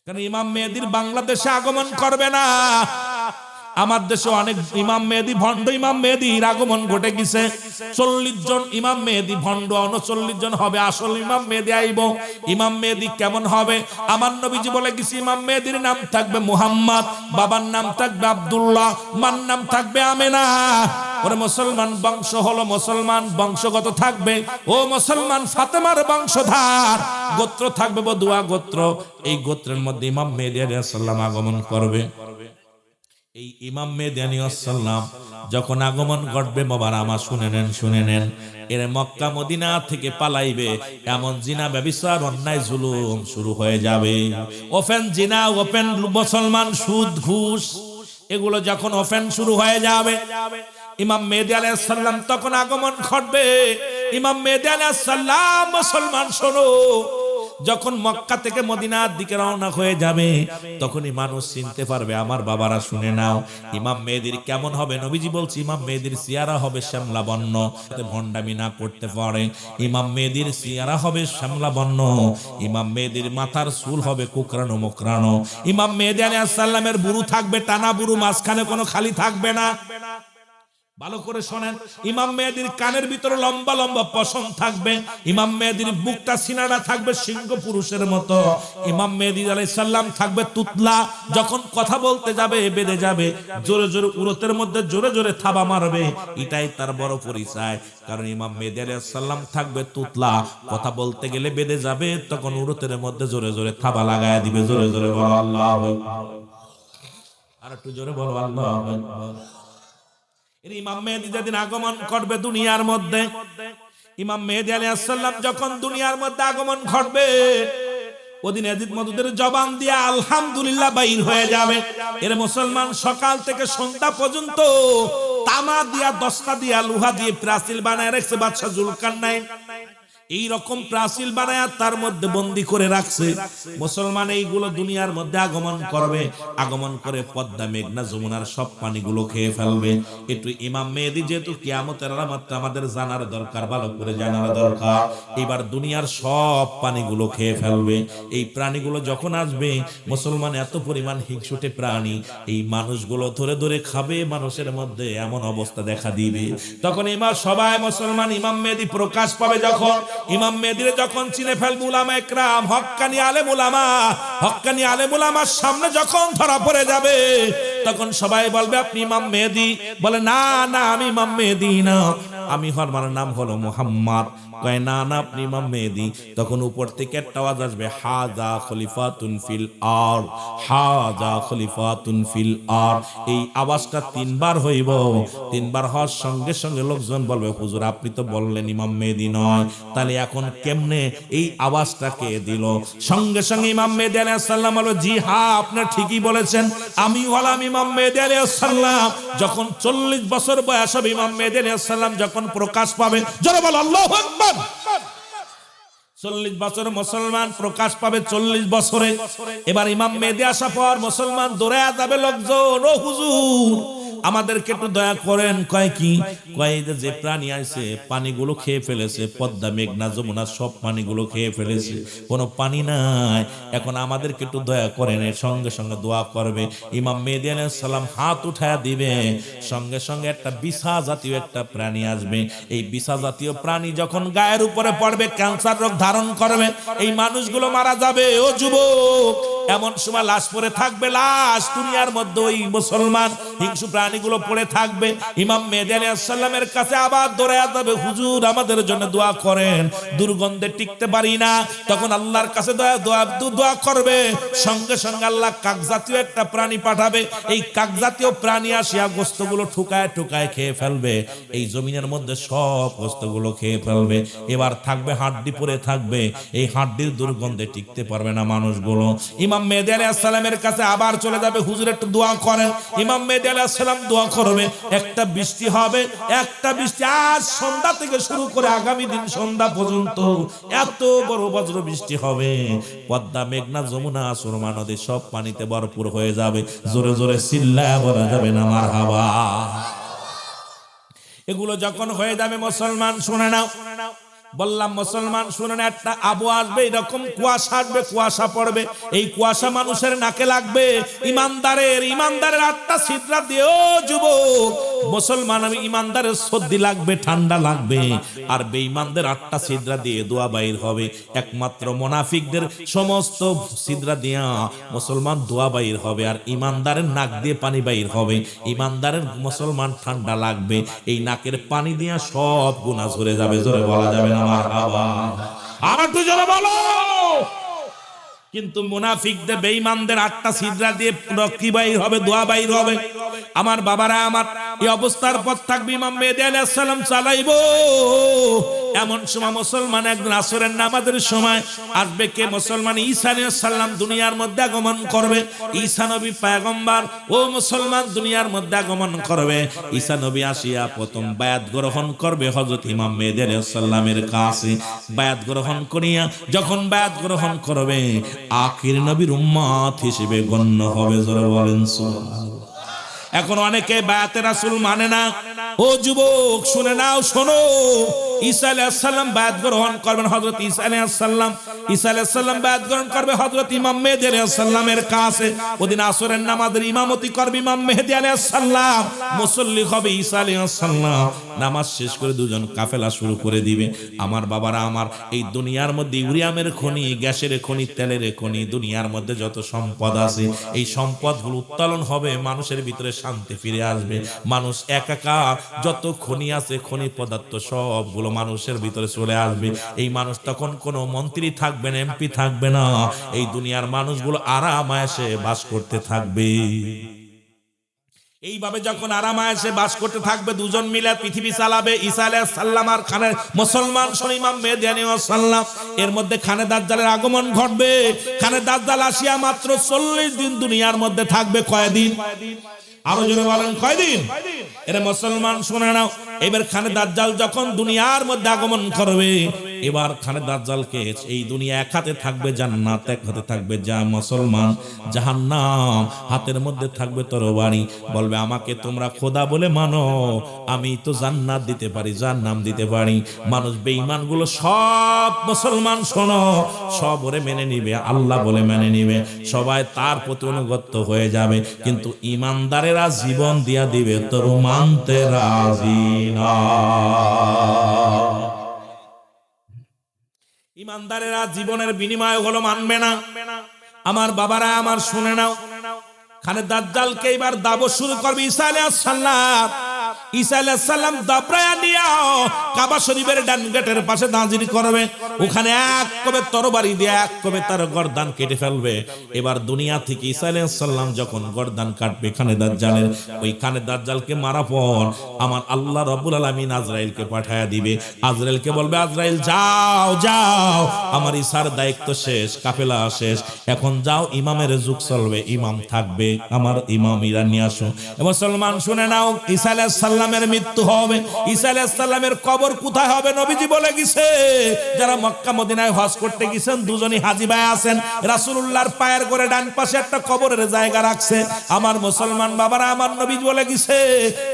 কারণ ইমাম মেহেদীর বাংলাদেশে আগমন করবে না। আমার দেশে অনেক ইমাম মেহেদী ভণ্ড ইমাম মেহেদীর আগমন ঘটে গেছে। 40 জন ইমাম মেহেদী ভণ্ড, 39 জন হবে আসল ইমাম মেহেদী আইব। ইমাম মেহেদী কেমন হবে? আমার নবীজি বলে গেছে ইমাম মেহেদীর নাম থাকবে মুহাম্মদ, বাবার নাম থাকবে আব্দুল্লাহ, মার নাম থাকবে আমেনা। ওরে মুসলমান বংশ হলো মুসলমান বংশগত থাকবে, ও মুসলমান ফাতেমার বংশধার গোত্র থাকবে বদুয়া গোত্র। এই গোত্রের মধ্যে ইমাম মেহেদী আলাইহিস সালাম আগমন করবে। এই ইমাম মেহেদী আলাইহিস সালাম যখন আগমন ঘটবে, বাবারা আমার শুনে নেন, এর মক্কা মদিনা থেকে পালাইবে, এমন জিনা ব্যভিচার অন্যায় জুলুম শুরু হয়ে যাবে। ওপেন জিনা, ওপেন মুসলমান সুদ ঘুষ, এগুলো যখন ওপেন শুরু হয়ে যাবে, ইমাম মেহেদী আলাইহিস সালাম তখন আগমন ঘটবে। ইমাম মেহেদী আলাইহিস সালাম মুসলমান শোনো, যখন মক্কা থেকে মদিনার দিকে রওনা হয়ে যাবে, তখনই মানুষ চিনতে পারবে। আমার বাবারা শুনে নাও, ইমাম মেহেদীর কেমন হবে? নবীজি বলছে ইমাম মেহেদীর চেহারা হবে শ্যামলা বর্ণ, ভণ্ডামি না করতে পারে। ইমাম মেহেদীর চেহারা হবে শ্যামলা বর্ণ, ইমাম মেহেদীর মাথার চুল হবে কুকরানো মোকরানো। ইমাম মেহেদী আলাইহিস সালামের বুরু থাকবে টানা বুরু, মাঝখানে কোনো খালি থাকবে না। ভালো করে শোনেন, ইমাম মেহেদীর কানের ভিতরে লম্বা লম্বা পশম থাকবে, ইমাম মেহেদীর বুকটা সিনাটা থাকবে সিংহ পুরুষের মতো। ইমাম মেহেদী আলাইহিস সালাম থাকবে তুতলা, যখন কথা বলতে যাবে বেঁধে যাবে, জোরে জোরে উরতের মধ্যে জোরে জোরে থাবা মারবে, এটাই তার বড় পরিচয়। কারণ ইমাম মেহেদী আলাইহিস সালাম থাকবে তুতলা, কথা বলতে গেলে বেঁধে যাবে, তখন উরতের মধ্যে জোরে জোরে থাবা লাগায় দিবে। জোরে জোরে বলো আল্লাহু আকবার, আর একটু জোরে বলো আল্লাহু আকবার। ইমাম মেহেদী যেদিন আগমন করবে দুনিয়ার মধ্যে, ইমাম মেহেদী আলাইহিস সালাম যখন দুনিয়ার মধ্যে আগমন ঘটবে, ওদিন এজিদ মওদুদের জবান দিয়ে আলহামদুলিল্লাহ বাইর হয়ে যাবে। এর মুসলমান সকাল থেকে সন্ধ্যা পর্যন্ত তামা দিয়া দস্তা দিয়া লোহা দিয়ে প্রাচীর বানায় রাখছে বাদশা জুলকারনাইন। এই রকম প্রাচীর বানায় তার মধ্যে বন্দী করে রাখছে। মুসলমান এইগুলো দুনিয়ার মধ্যে আগমন করবে, আগমন করে পদ্মা মেঘনা যমুনার সব পানিগুলো খেয়ে ফেলবে। একটু ইমাম মেহেদী যেহেতু কিয়ামতের আলামত আমাদের জানার দরকার, ভালো করে জানার দরকার। এবার দুনিয়ার সব পানিগুলো খেয়ে ফেলবে। এই প্রাণীগুলো যখন আসবে, মুসলমান এত পরিমাণ হিংসুটে প্রাণী, এই মানুষগুলো ধরে ধরে খাবে, মানুষের মধ্যে এমন অবস্থা দেখা দিবে। তখন এবার সবাই মুসলমান ইমাম মেহেদী প্রকাশ পাবে। যখন ইমাম মেহেদীরে যখন চিনে ফেলবে উলামা একরাম, হক্কানি আলেম উলামা, হক্কানি আলেম উলামার সামনে যখন ধরা পড়ে যাবে, তখন সবাই বলবে আপনি ইমাম মেহেদী। বলে না না, আমি ইমাম মেহেদী না, আমি আমার নাম হলো মুহাম্মদ। কয় না না, আপনি ইমাম মেহেদী। তখন উপর থেকে একটা আওয়াজ আসবে, হাযা খলিফাতুন ফিল আরদ, হাযা খলিফাতুন ফিল আরদ। এই আওয়াজটা 3 বার হইব। 3 বার হওয়ার সঙ্গে সঙ্গে লোকজন বলবে হুজুর আপনি তো বললেন ইমাম মেহেদী নয়, তাহলে এখন কেমনে এই আওয়াজটা কে দিল? সঙ্গে সঙ্গে ইমাম মেহেদী আলাইহিস সালাম বলল জি হ্যাঁ, আপনি ঠিকই বলেছেন, আমি হলাম ইমাম মেহেদী আলাইহিস সালাম। যখন 40 বছর বয়স হবে ইমাম মেহেদী আলাইহিস সালাম যখন প্রকাশ পাবে, জোরে বল আল্লাহু আকবার। 40 বছর মুসলমান প্রকাশ পাবে, 40 বছরে এবার ইমাম মেহেদী আসা পর মুসলমান দৌড়ে যাবে লোকজন, ও হুজুর আমাদেরকে একটু দয়া করেন। কয় কি? কয় যে প্রাণী আছে পানিগুলো খেয়ে ফেলেছে, পদ্মা মেঘনা যমুনা সব পানিগুলো খেয়ে ফেলেছে, কোনো পানি নাই, এখন আমাদেরকে একটু দয়া করেন। এর সঙ্গে সঙ্গে দোয়া করবে। ইমাম মেহেদী আলাইহিস সালাম হাত উঠায়া দিবে, সঙ্গে সঙ্গে একটা বিছা জাতীয় একটা প্রাণী আসবে। এই বিছা জাতীয় প্রাণী যখন গায়ের উপরে পড়বে, ক্যান্সার রোগ ধারণ করবে, এই মানুষগুলো মারা যাবে। ও যুবক, এমন সময় লাশ পড়ে থাকবে, লাশ দুনিয়ার মধ্যে ওই মুসলমান হিংসু প্রাণীগুলো পড়ে থাকবে। ইমাম মেহেদী আলাইহিস সালামের কাছে আবার দৌড়ে যাবে, হুজুর আমাদের জন্য দোয়া করেন, দুর্গন্ধে টিকতে পারি না। তখন আল্লাহর কাছে দোয়া করবে, সঙ্গে সঙ্গে আল্লাহ কাকজাতীয় একটা প্রাণী পাঠাবে। এই কাকজাতীয় প্রাণী আসিয়া গোশতগুলো ঠুকায় ঠুকায় খেয়ে ফেলবে, এই জমিনের মধ্যে সব গোশতগুলো খেয়ে ফেলবে। এবার থাকবে হাড্ডি পড়ে থাকবে, এই হাড্ডির দুর্গন্ধে টিকতে পারবে না মানুষগুলো। ইমাম মেহেদী আলাইহিস সালামের কাছে আবার চলে যাবে, হুজুর একটু দোয়া করেন। ইমাম মেহেদী আলাইহিস সালাম দোয়া করবে, একটা বৃষ্টি হবে, একটা বৃষ্টি আজ সন্ধ্যা থেকে শুরু করে আগামী দিন সন্ধ্যা পর্যন্ত এত বড় বজ্র বৃষ্টি হবে, পদ্মা মেঘনা যমুনা সুরমা নদী সব পানিতে ভরপুর হয়ে যাবে। জোরে জোরে চিল্লায়া বলা যাবে না মারহাবা। এগুলো যখন হয়ে যাবে মুসলমান শুনে নাও, বললাম মুসলমান শুনেন, একটা আবু আসবে, এরকম কুয়াশা আসবে, কুয়াশা পড়বে, এই কুয়াশা মানুষের নাকে লাগবে। ইমানদারের 8টা ছিদ্রা দিয়েও যুবক মুসলমান, আমি ইমানদারের সর্দি লাগবে, ঠান্ডা লাগবে, আর বেঈমানদের 8টা ছিদ্রা দিয়ে দোয়া বাইর হবে। একমাত্র মুনাফিকদের সমস্ত ছিদ্রা দিয়া মুসলমান দোয়া বাইর হবে, আর ইমানদারের নাক দিয়ে পানি বাইর হবে। ইমানদারের মুসলমান ঠান্ডা লাগবে, এই নাকের পানি দিয়া সব গুনাহ ঝরে যাবে। জোরে বলা যাবে না মারহাবা? আর একটু জোরে বলো। কিন্তু মুনাফিকদের বেঈমানদের 8টা ছিদ্রা দিয়ে কি বাইর হবে? দোয়া বাইর হবে। আমার বাবারা আমার, এই অবস্থার পর থাকবে ইমাম মেহেদী আলাইহিস সালাম চালাইবো। এমন সময় মুসলমান একদিন আসরের নামাজের সময় আসবে কে? মুসলমান ঈসা আলাইহিস সালাম দুনিয়ার মধ্যে আগমন করবে। ঈসা নবী পয়গম্বর, ও মুসলমান দুনিয়ার মধ্যে আগমন করবে। ঈসা নবী আসিয়া প্রথম বায়াত গ্রহণ করবে হযরত ইমাম মেহেদী আলাইহিস সালামের কাছে। বায়াত গ্রহণ করিয়া যখন বায়াত গ্রহণ করবে, আখির নবীর উম্মত হিসেবে গণ্য হবে। জোরে বলেন সুবহানাল্লাহ। এখন অনেকে বায়াতে রাসূল মানে না। ও যুবক শুনে নাও, শোনো, ঈসা আলাইহিস সালাম বায়াত গ্রহণ করবেন হযরত ঈসা আলাইহিস সালাম। ঈসা আলাইহিস সালাম বায়াত গ্রহণ করবে হযরত ইমাম মেহেদী আলাইহিস সালামের কাছে। ওদিন আসরের নামাজের ইমামতি করবে ইমাম মেহেদী আলাইহিস সালাম, মুসল্লি হবে ঈসা আলাইহিস সালাম। নামাজ শেষ করে দুজন কাফেলা শুরু করে দিবে। আমার বাবারা আমার, এই দুনিয়ার মধ্যে ইউরিয়ামের খনি, গ্যাসের খনি, তেলের খনি, দুনিয়ার মধ্যে যত সম্পদ আছে, এই সম্পদগুলো উত্তোলন হবে, মানুষের ভিতরে শান্তি ফিরে আসবে। মানুষ একাকার, যত খনি আছে, খনি পদার্থ সবগুলো মানুষের ভিতরে চলে আসবে। এই মানুষ তখন কোনো মন্ত্রী থাকবে না, এমপি থাকবে না, এই দুনিয়ার মানুষগুলো আরাম-আয়েশে বাস করতে থাকবে। এইভাবে যখন আরাম-আয়েশে বাস করতে থাকবে, দুজন মিলে পৃথিবী চালাবে। ঈসা আলাইহিস সালাম আর খানে মুসলমান ইমাম মেহেদী আলাইহিস সালাম। এর মধ্যে খানে দাজ্জালের আগমন ঘটবে। খানে দাজ্জাল আসিয়া মাত্র 40 দিন দুনিয়ার মধ্যে থাকবে। কয়দিন? আরো জোরে বলেন, কয়দিন? এর মুসলমান শুনে নাও, এবার খানে দাজ্জাল যখন দুনিয়ার মধ্যে আগমন করবে, এবার খানে দাজ্জালকে এই দুনিয়া এক হাতে থাকবে জান্নাত, এক হাতে থাকবে মুসলমান জাহান্নাম, হাতের মধ্যে থাকবে তরবারি। বলবে আমাকে তোমরা খোদা বলে মানো, আমি তো জান্নাত দিতে পারি, জাহান্নাম দিতে পারি। মানুষ বেঈমানগুলো সব মুসলমান শোনো, সব ওরে মেনে নিবে, আল্লাহ বলে মেনে নিবে, সবাই তার প্রতি অনুগত হয়ে যাবে। কিন্তু ইমানদারেরা জীবন দিয়া দিবে, তোর মানতে রাজি না। ইমানদারেরা জীবনের বিনিময় হলো মানবে না। আমার বাবারা আমার শুনে নাও, খানে দাজ্জালকে এবার দাবত শুরু করবে ঈসা আলাইহিস সালাম। ঈসা আলাইহিস সালাম দাবরায়া নিয়া কাবা শরীফের ডান গেটের পাশে নাজির করবে। ওখানে এক কবে তরবারি দিয়ে এক কবে তার গর্দান কেটে ফেলবে। এবার দুনিয়া থেকে ঈসা আলাইহিস সালাম যখন গর্দান কাটবে খানে দাজ্জালের, ওই খানে দাজ্জালকে মারা পর আমার আল্লাহ রাব্বুল আলামিন আজরাইলকে পাঠায়া দিবে। আজরাইলকে বলবে, আজরাইল যাও যাও, আমার ঈসার দায়িত্ব শেষ, কাফেলা শেষ, এখন যাও, ইমামের যুগ চলবে, ইমাম থাকবে, আমার ইমাম ইরা নিয়ে আসো। মুসলমান শুনে নাও, ঈসা আলাইহিস সালামের মৃত্যু হবে। ঈসা আলাইহিস সালামের কবর কোথায় হবে? নবীজি বলে গেছে, যারা মক্কা মদিনায় হজ করতে গেছেন দুজনই হাজী ভাই আছেন, রাসূলুল্লাহর পায়ের করে ডান পাশে একটা কবরের জায়গা রাখছে। আমার মুসলমান বাবারা আমার, নবীজি বলে গেছে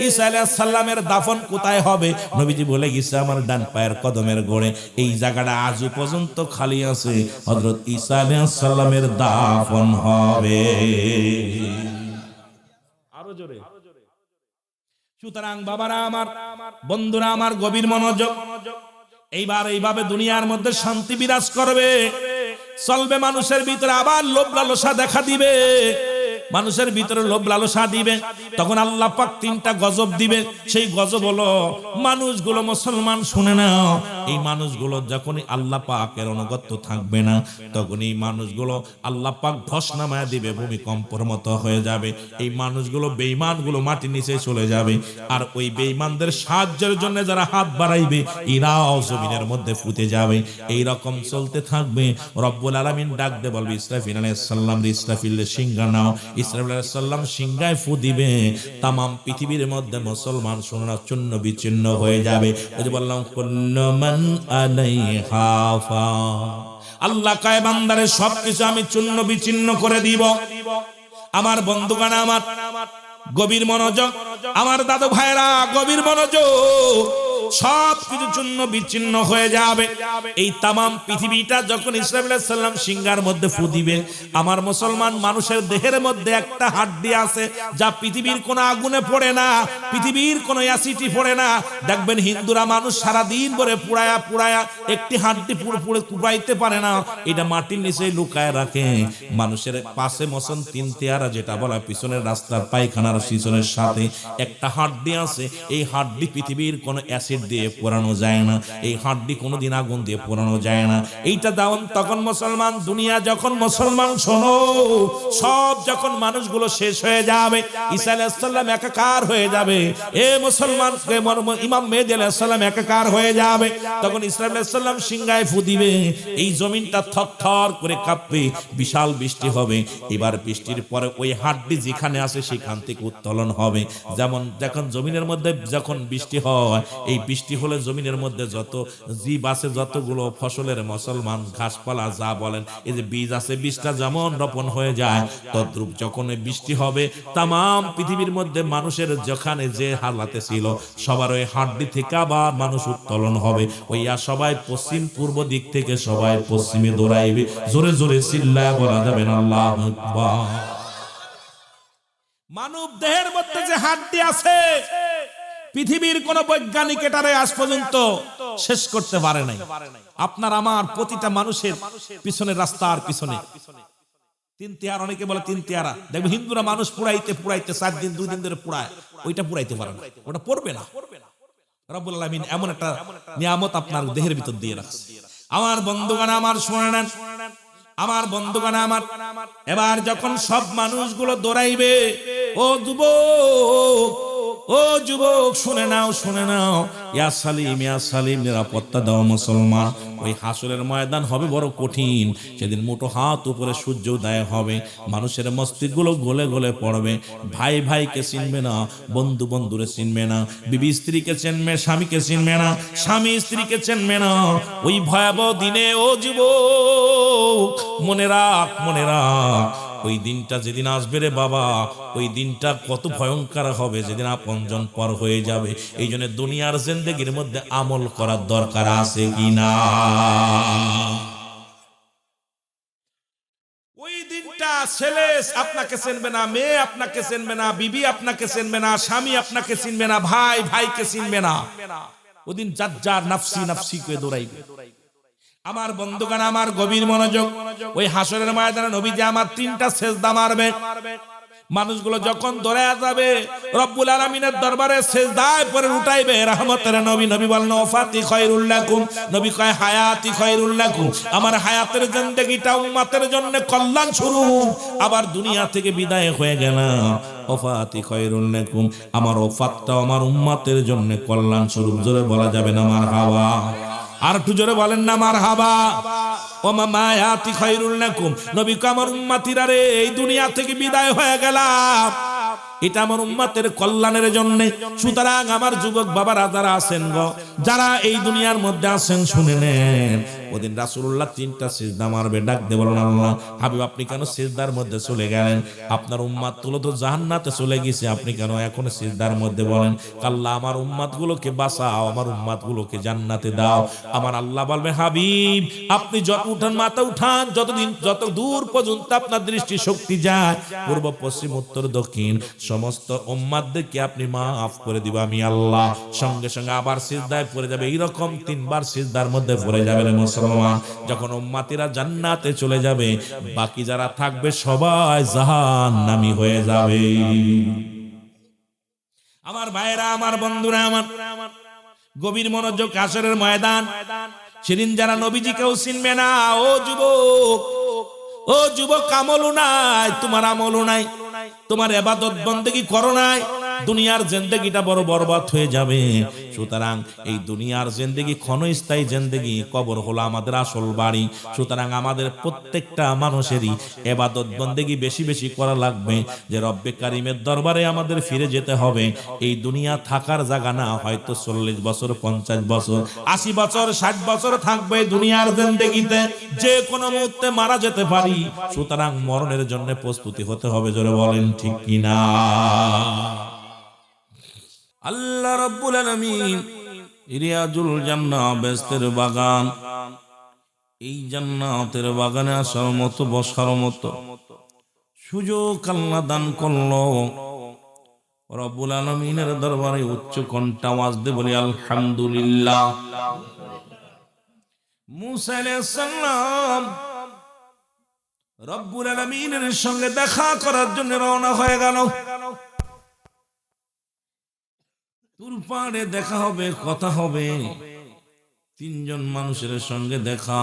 ঈসা আলাইহিস সালামের দাফন কোথায় হবে? নবীজি বলে গেছে আমার ডান পায়ের কদমের গোড়ে। এই জায়গাটা আজও পর্যন্ত খালি আছে, হযরত ঈসা আলাইহিস সালামের দাফন হবে। আরো জোরে। সুতরাং বাবারা আমার, বন্ধুরা আমার, গভীর মনোযোগ। এইবার এইভাবে দুনিয়ার মধ্যে শান্তি বিরাজ করবে, চলবে। মানুষের ভিতরে আবার লোভ লালসা দেখা দিবে, মানুষের ভিতরে লোভ লালসা দিবে। তখন আল্লাহ পাক 3টা গজব দিবে। সেই গজব হলো মানুষগুলো, মুসলমান শুনে নাও, এই মানুষগুলো যখনই আল্লাহ পাকের অনুগত থাকবে না, তখন এই মানুষগুলো আল্লাহ পাক ধস নামায় দিবে, ভূমিকম্পের মতো হয়ে যাবে। এই মানুষগুলো, বেঈমানগুলো মাটির নিচে চলে যাবে। আর ওই বেঈমানদের সাহায্যের জন্য যারা হাত বাড়াইবে, এরাও জমিনের মধ্যে ফুটে যাবে। এই রকম চলতে থাকবে। রব্বুল আলামিন ডাক দে বলবে, ইসরাফিল আলাইহিস সালাম ইসরাফিলের সিংহা নাও। ইসরাফিল আলাইহিস সালাম সিংহায় ফু দিবে, তামাম পৃথিবীর মধ্যে মুসলমান সোনা চূর্ণ বিচ্ছিন্ন হয়ে যাবে। ওই যে বললাম, কুল্লু মান আলাইহা ফান, আল্লাহ কয় বান্দারে সবকিছু আমি চূর্ণ বিচ্ছিন্ন করে দিব। আমার বন্ধুগণ আমার, গভীর মনোযোগ। আমার দাদু ভাইরা গভীর মনোযোগ। সব কিছু চূর্ণ বিচ্ছিন্ন হয়ে যাবে। এই তামাম পৃথিবীটা যখন ইসরাফিল আলাইহিস সালাম সিংহার মধ্যে ফু দিবে, আমার মুসলমান মানুষের দেহের মধ্যে একটা হাড্ডি আছে যা পৃথিবীর কোনো আগুনে পড়ে না, পৃথিবীর কোনো অ্যাসিডে পড়ে না। দেখবেন হিন্দুরা মানুষ সারা দিন ভরে পুড়ায়া পুড়ায়া একটি হাড্ডি পুরোপুরি কুপাইতে পারে না, এটা মাটির নিচে লুকায় রাখে। মানুষের পাশে মসন তিন তেয়ারা যেটা বলা, পিছনের রাস্তার পায়খানার পিছনের সাথে একটা হাড্ডি আছে। এই হাড্ডি পৃথিবীর কোনো অ্যাসিড দিয়ে পোড়ানো যায় না, এই হাড্ডি কোনোদিন আগুন দিয়ে পোড়ানো যায় না। এইটা দাও তখন মুসলমান দুনিয়া যখন মুসলমান শোনো সব যখন মানুষগুলো শেষ হয়ে যাবে, ঈসা আলাইহিস সালাম একাকার হয়ে যাবে, এ মুসলমান ইমাম মেহেদী আলাইহিস সালাম একাকার হয়ে যাবে, তখন ইসরাফিল আলাইহিস সালাম সিংহায় ফু দিবে, এই জমিনটা থরথর করে কাঁপবে, বিশাল বৃষ্টি হবে। এবার বৃষ্টির পরে ওই হাড্ডি যেখানে আছে সেখান থেকে উত্তোলন হবে। যেমন যখন জমিনের মধ্যে যখন বৃষ্টি হয়, এই বৃষ্টি হলে জমিনের মধ্যে যত জীব আছে, যতগুলো ফসলের মুসলমান ঘাসপালা যা বলেন, এই যে বীজ আছে, বীজটা যেমন রোপণ হয়ে যায়, তদ্রূপ যখন বৃষ্টি হবে তামাম পৃথিবীর মধ্যে মানুষের যেখানে যে হালাতে ছিল সবার ওই হাড্ডি থেকে আবার মানুষ উত্তোলন হবে। ওইয়া সবাই পশ্চিম পূর্ব দিক থেকে সবাই পশ্চিমে দৌড়াইবে, জোরে জোরে চিল্লায় বলা যাবে না আল্লাহু আকবার। মানব দেহের মধ্যে যে হাড্ডি আছে পৃথিবীর কোন বৈজ্ঞানিক এটারে আজ পর্যন্ত শেষ করতে পারে নাই। আপনার আমার প্রতিটা মানুষের পিছনের রাস্তার পিছনে তিন তেয়ারা, অনেকে বলে তিন তেয়ারা, দেখবে হিন্দুরা মানুষ পুরাইতে পুরাইতে 4 দিন 2 দিন ধরে পুরায়, ওইটা পুরাইতে পারে না, ওটা পড়বে না। রব্বুল আলামিন এমন একটা নিয়ামত আপনার দেহের ভিতর দিয়ে রাখছে। আমার বন্ধুগণ আমার শুনে নেন, আমার বন্ধুগণ আমার, এবার যখন সব মানুষগুলো দৌড়াইবে, ও যুবক, ও যুবক শুনে নাও, শুনে নাও, ইয়া সালিম, ইয়া সালিম, নিরাপত্তা দাও মুসলমান। ওই হাসরের ময়দান হবে বড় কঠিন, সেদিন মুঠো হাত উপরে সূর্য উদয় হবে, মানুষের মস্তিষ্কগুলো গলে গলে পড়বে, ভাই ভাইকে চিনবে না, বন্ধু বন্ধুরে চিনবে না, বিবি স্ত্রীকে চিনবে, স্বামীকে চিনবে না, স্বামী স্ত্রীকে চিনবে না। ওই ভয়াবহ দিনে ও যুবক মনে রাখ, মনে রাখ, ওই দিনটা যেদিন আসবে রে বাবা, ওই দিনটা কত ভয়ঙ্কর হবে, যেদিন আপনজন পর হয়ে যাবে। এই জন্য দুনিয়ার জিন্দেগির মধ্যে আমল করার দরকার আছে কিনা? ওই দিনটা ছেলে আপনাকে চিনবে না, মেয়ে আপনাকে চিনবে না, বিবি আপনাকে চিনবে না, স্বামী আপনাকে চিনবে না, ভাই ভাইকে চিনবে না। ওদিন যার যার নাফসি নাফসি করে দৌড়াইবে। আমার বন্ধুগণ আমার গভীর মনোযোগ, ওই হাসরের ময়দানে নবীজি আমার 3টা সেজদা মারবে। মানুষগুলো যখন দৌড়ায় যাবে রব্বুল আলামিনের দরবারে সেজদায় পড়ে উঠাইবে রহমতের নবী। নবী বলেন ওয়াফাতি খায়রুল লাকুম, নবী কয় হায়াতি খায়রুল লাকুম, আমার হায়াতের জিন্দেগিটা উম্মতের জন্য কল্যাণ স্বরূপ। আবার দুনিয়া থেকে বিদায় হয়ে গেলাম, ওয়াফাতি খায়রুল লাকুম, আমার ওয়াফাতটা আমার উম্মতের জন্য কল্যাণ স্বরূপ। জোরে বলা যাবে না মারহাবা? আর একটু জোরে বলেন না মারহাবা? ওমা মায়াতি খায়রুল লাকুম, নবী কয় আমার উম্মতিরা রে, এই দুনিয়া থেকে বিদায় হয়ে গেলাম, এটা আমার উম্মতের কল্যাণের জন্য। সুতরাং আমার যুবক বাবারা যারা আছেন গো, যারা এই দুনিয়ার মধ্যে আছেন, শুনে নেন, ওদিন রাসূলুল্লাহ 3টা সিজদা মারবে, ডাক দিয়ে বলেন আল্লাহ হাবিব আপনি কেন সিজদার মধ্যে চলে গেলেন? আপনার উম্মত গুলো তো জান্নাতে চলে গেছে, আপনি কেন এখন সিজদার মধ্যে? বলেন আল্লাহ আমার উম্মত গুলোকে বাঁচাও, আমার উম্মত গুলোকে জান্নাতে দাও। আমার আল্লাহ বলবে হাবিব আপনি যত উঠান, মাথা উঠান, যতদিন যত দূর পর্যন্ত আপনার দৃষ্টি শক্তি যায়, পূর্ব পশ্চিম উত্তর দক্ষিণ সমস্ত উম্মতদেরকে আপনি মাফ করে দিব আমি আল্লাহ। সঙ্গে সঙ্গে আবার সিজদায় পড়ে যাবে, এইরকম 3বার সিজদার মধ্যে পড়ে যাবে মুসলমান। যখন উম্মতিরা জান্নাতে চলে যাবে, বাকি যারা থাকবে সবাই জাহান্নামী হয়ে যাবে। আমার ভাইরা, আমার বন্ধুরা, আমার গভীর মনোযোগ, হাসরের ময়দান, সেদিন যারা নবীজিকেও চিনবে না, ও যুবক, ও যুবক, আমলও নাই, তোমার আমলও নাই, তোমার ইবাদত বন্দেগী করো নাই, দুনিয়ার জিন্দেগিটা বড় বরবাদ হয়ে যাবে। সুতরাং এই দুনিয়ার জিন্দেগি ক্ষণস্থায়ী জিন্দেগি, কবর হলো আমাদের আসল বাড়ি। সুতরাং আমাদের প্রত্যেকটা মানুষেরই ইবাদত বন্দেগী বেশি বেশি করা লাগবে, যে রব্বে কারিমের দরবারে আমাদের ফিরে যেতে হবে। এই দুনিয়া থাকার জায়গা না, হয়তো 40 বছর, 50 বছর, 80 বছর, 60 বছর থাকবে দুনিয়ার জিন্দেগিতে, যে কোনো মুহূর্তে মারা যেতে পারি। সুতরাং মরণের জন্য প্রস্তুতি হতে হবে। জোরে বলেন ঠিক কিনা? আল্লাহ রাব্বুল আলামিন রিয়াজুল জান্নাহ বেহেশতের বাগান, এই জান্নাতের বাগানে আসার মতো বসার মতো সুযোগ আল্লাহ দান করলো। রব্বুল আলামিনের দরবারে উচ্চ কণ্ঠে আওয়াজ দিয়ে বলি আলহামদুলিল্লাহ। মুসা আলাইহিস সালাম রব্বুল আলামিনের সঙ্গে দেখা করার জন্য রওনা হয়ে গেল। তুর পাহাড়ে দেখা হবে, কথা হবে। তিনজন মানুষের সঙ্গে দেখা,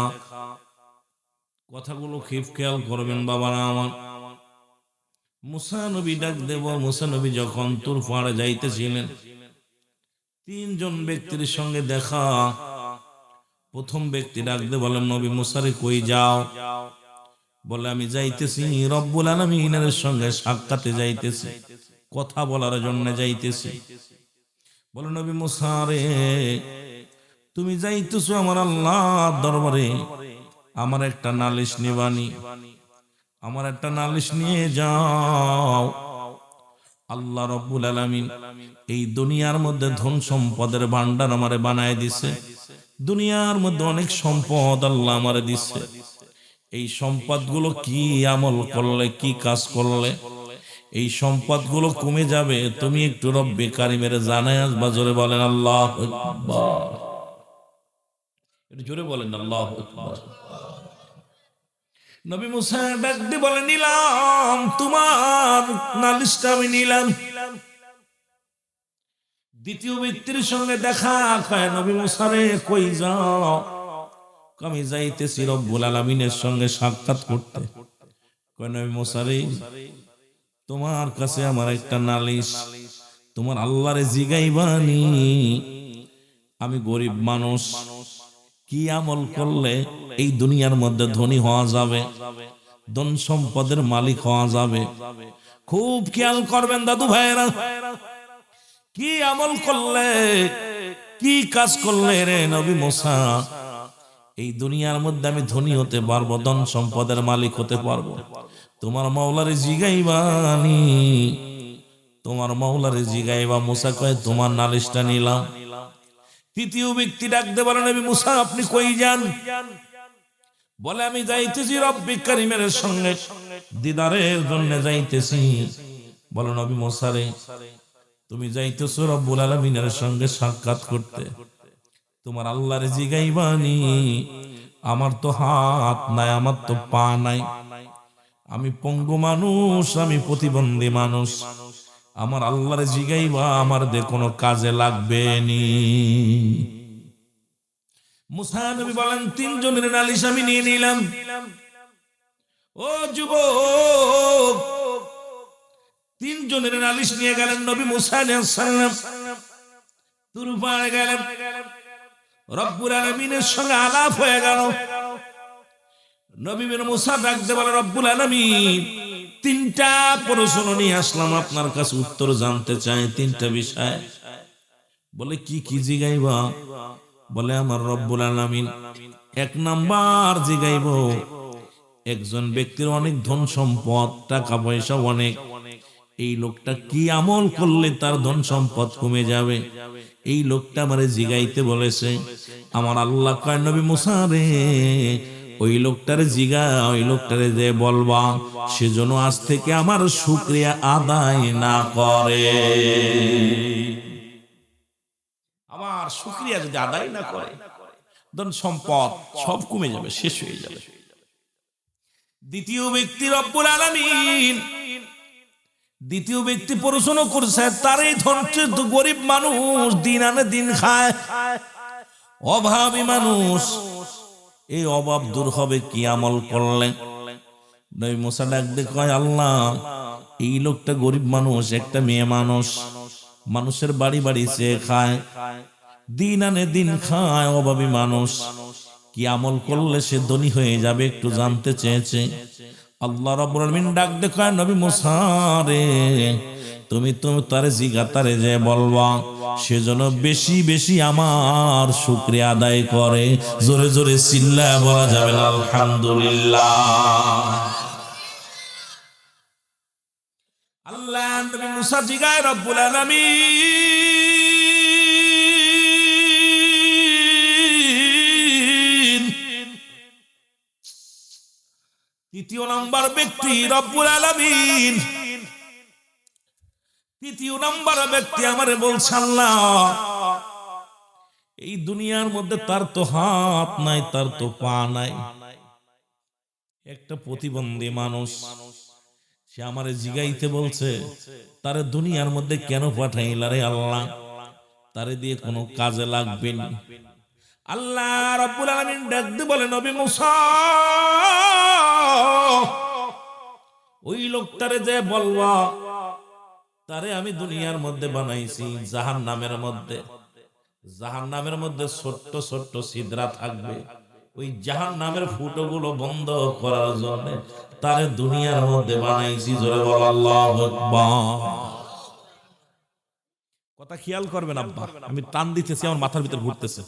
কথাগুলো খুব খেয়াল করবেন বাবারা আমার। মুসা নবী ডাক দেব, মুসা নবী যখন তুর পাহাড়ে যাইতেছিলেন, তিনজন ব্যক্তির সঙ্গে দেখা। প্রথম ব্যক্তি ডাক দে বলেন, নবী মুসারে কই যাও? বলে আমি যাইতেছি রব্বুল আলামিনের সঙ্গে সাক্ষাতে যাইতেছি, কথা বলার জন্য যাইতেছি। বলে নবী মুসা রে, তুমি যাইতেছো আমার আল্লাহর দরবারে, আমার একটা নালিশ নিবানি, আমার একটা নালিশ নিয়ে যাও। আল্লাহ রব্বুল আলামিন এই দুনিয়ার মধ্যে ধন সম্পদের ভান্ডার আমারে বানায় দিছে। দুনিয়ার মধ্যে অনেক সম্পদ আল্লাহ আমারে দিছে। এই সম্পদগুলো কি আমল করলে, কি কাজ করলে এই সম্পদগুলো কমে যাবে, তুমি একটু রব্বে কারিমের জানায় আসবা। জোরে বলেন আল্লাহু আকবার। একটু জোরে বলেন আল্লাহু আকবার। নবী মুসা ডাক দিয়ে বলে, নিলাম তোমার নালিশটা, আমি নিলাম। দ্বিতীয় ব্যক্তির সঙ্গে দেখা, কয় নবী মুসা রে কই যাও? আমি যাইতেছি রব্বুল আলামিনের সঙ্গে সাক্ষাৎ করতে। কয় নবী মুসা রে, তোমার কাছে আমার একটা নালিশ, তোমার আল্লাহরে জিগাইবানি, আমি গরিব মানুষ, কি আমল করলে এই দুনিয়ার মধ্যে ধনী হওয়া যাবে, ধন সম্পদের মালিক হওয়া যাবে? খুব খেয়াল করবেন দাদু ভাইরা, কি আমল করলে, কি কাজ করলে রে নবী মুসা এই দুনিয়ার মধ্যে আমি ধনী হতে পারবো, ধন সম্পদের মালিক হতে পারবো? তোমার মাওলারে জিগাইবানি, তোমার মাওলারে জিগাইবা। মুসা কয়, তোমার নালিশটা নিলাম। তৃতীয় ব্যক্তি ডাক দে বলে, নবী মুসা আপনি কই যান? বলে আমি যাইতেছি রব্বে কারিমের সঙ্গে দিদারের জন্য যাইতেছি। বলো নবী মুসা রে, তুমি যাইতেছো রব্বুল আলামিনের সঙ্গে সাক্ষাৎ করতে, তোমার আল্লাহরে জিগাইবানি, আমার তো হাত নাই, আমার তো পা নাই, আমি পঙ্গু মানুষ, আমি প্রতিবন্ধী মানুষ, আমার আল্লাহরে জিগাইবা, আমার দে কোনো কাজে লাগবে নি। মুসা নবী বলেন, তিনজনের নালিশ আমি নিয়ে নিলাম। ও যুবক, তিনজনের নালিশ নিয়ে গেলেন নবী মুসা আলাইহিস সালাম। তুর পাহাড়ে গেলেন, রব্বুল আলামিনের সঙ্গে আলাপ হয়ে গেল। নবী মুসা ডাকতে বলে, রব্বুল আলামিন তিনটা প্রশ্ন নিয়ে আসলাম আপনার কাছে, উত্তর জানতে চাই তিনটা বিষয়। বলে কি কি জিগাইবা? বলে আমার রব্বুল আলামিন এক নাম্বার জিগাইব, একজন ব্যক্তির অনেক ধন সম্পদ, টাকা পয়সা অনেক, এই লোকটা কি আমল করলে তার ধন সম্পদ কমে যাবে, এই লোকটা আমারে জিগাইতে বলেছে। আমার আল্লাহ কয়, নবী মুসা রে, ওই লোকটারে জিগা, ওই লোকটারে যে বলবা সেজন্য আজ থেকে আমার শুকরিয়া আদায় না করে। আমার শুকরিয়া যদি আদায় না করে, ধন সম্পদ সব কমে যাবে, শেষ হয়ে যাবে। দ্বিতীয় ব্যক্তি রব্বুল আলামিন, দ্বিতীয় ব্যক্তি প্রশ্ন করছে, তার এই ধনছে তো গরিব মানুষ, দিন আনে দিন খায়, অভাবী মানুষ, এই অভাব দূর হবে কি আমল করলে? নবী মুসা ডাক দিয়ে কয়, আল্লাহ এই লোকটা গরিব মানুষ, একটা মেয়ে মানুষ, মানুষের বাড়ি বাড়ি চেয়ে খায়, দিন আনে দিন খায়, অভাবী মানুষ, কি আমল করলে সে ধনী হয়ে যাবে একটু জানতে চেয়েছে। আল্লাহ রাব্বুল আলামিন ডাক দিয়ে কয়, নবী মুসা রে, তুমি তারে জিগা, তারে যে বলবা সেজন্য বেশি বেশি আমার শুকরিয়া আদায় করে। জোরে জোরে চিল্লায়া বলা যাবে না আলহামদুলিল্লাহ। আল্লাহ নবী মুসা জিগায় রব্বুল আলামিন তৃতীয় নাম্বার ব্যক্তি রব্বুল আলামিন। তৃতীয় নাম্বার ব্যক্তি আমারে বলছে আল্লাহ, এই দুনিয়ার মধ্যে তার তো হাত নাই, তার তো পা নাই, একটা প্রতিবন্ধী মানুষ। সে আমারে জিগাইতে বলছে তারে দুনিয়ার মধ্যে কেন পাঠাইলা রে আল্লাহ, তারে দিয়ে কোনো কাজে লাগবে না। আল্লাহ রাব্বুল আলামিন ডাক দিয়ে বলে, নবী মুসা, ওই লোকটারে যে বলবা তারে আমি দুনিয়ার মধ্যে বানাইছি জাহান্নামের মধ্যে। জাহান্নামের মধ্যে ছোট্ট ছোট্ট ছিদ্রা থাকবে, ওই জাহান্নামের ফুটোগুলো বন্ধ করার জন্য তারে দুনিয়ার মধ্যে বানাইছি। জোরে বল আল্লাহু আকবার। কথা খেয়াল করবেন আব্বা, আমি টান দিতেছি, আমার মাথার ভিতর ঘুরতেছে,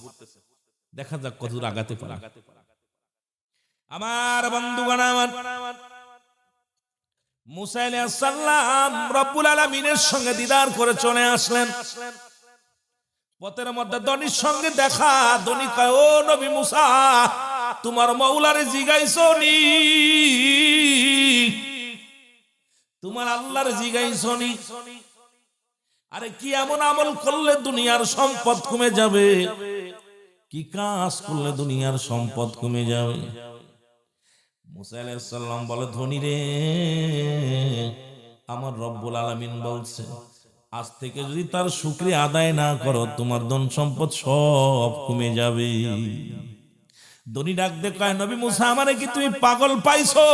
দেখা যাক কতদূর আগাতে পারে। আমার বন্ধুগণ, আমার মুসা আলাইহিস সালাম রব্বুল আলামিনের সঙ্গে দিদার করে চলে আসলেন। পথের মধ্যে ধনীর সঙ্গে দেখা। ধনী কয়, ও নবী মুসা, তোমার মাওলারে জিগাইছো নি? তোমার আল্লাহর জিগাইছো নি? আরে কি এমন আমল করলে দুনিয়ার সম্পদ কমে যাবে? কি কাজ করলে দুনিয়ার সম্পদ কমে যাবে? মুসা আলাইহিস সালাম বলে, ধনী রে, আমার রব্বুল আলামিন বলছে আজ থেকে যদি তার শুকরিয়া আদায় না করো তোমার ধন সম্পদ সব কমে যাবে। ধনী ডাক দে কয়, নবী মুসা, আমারে কি তুমি পাগল পাইছো?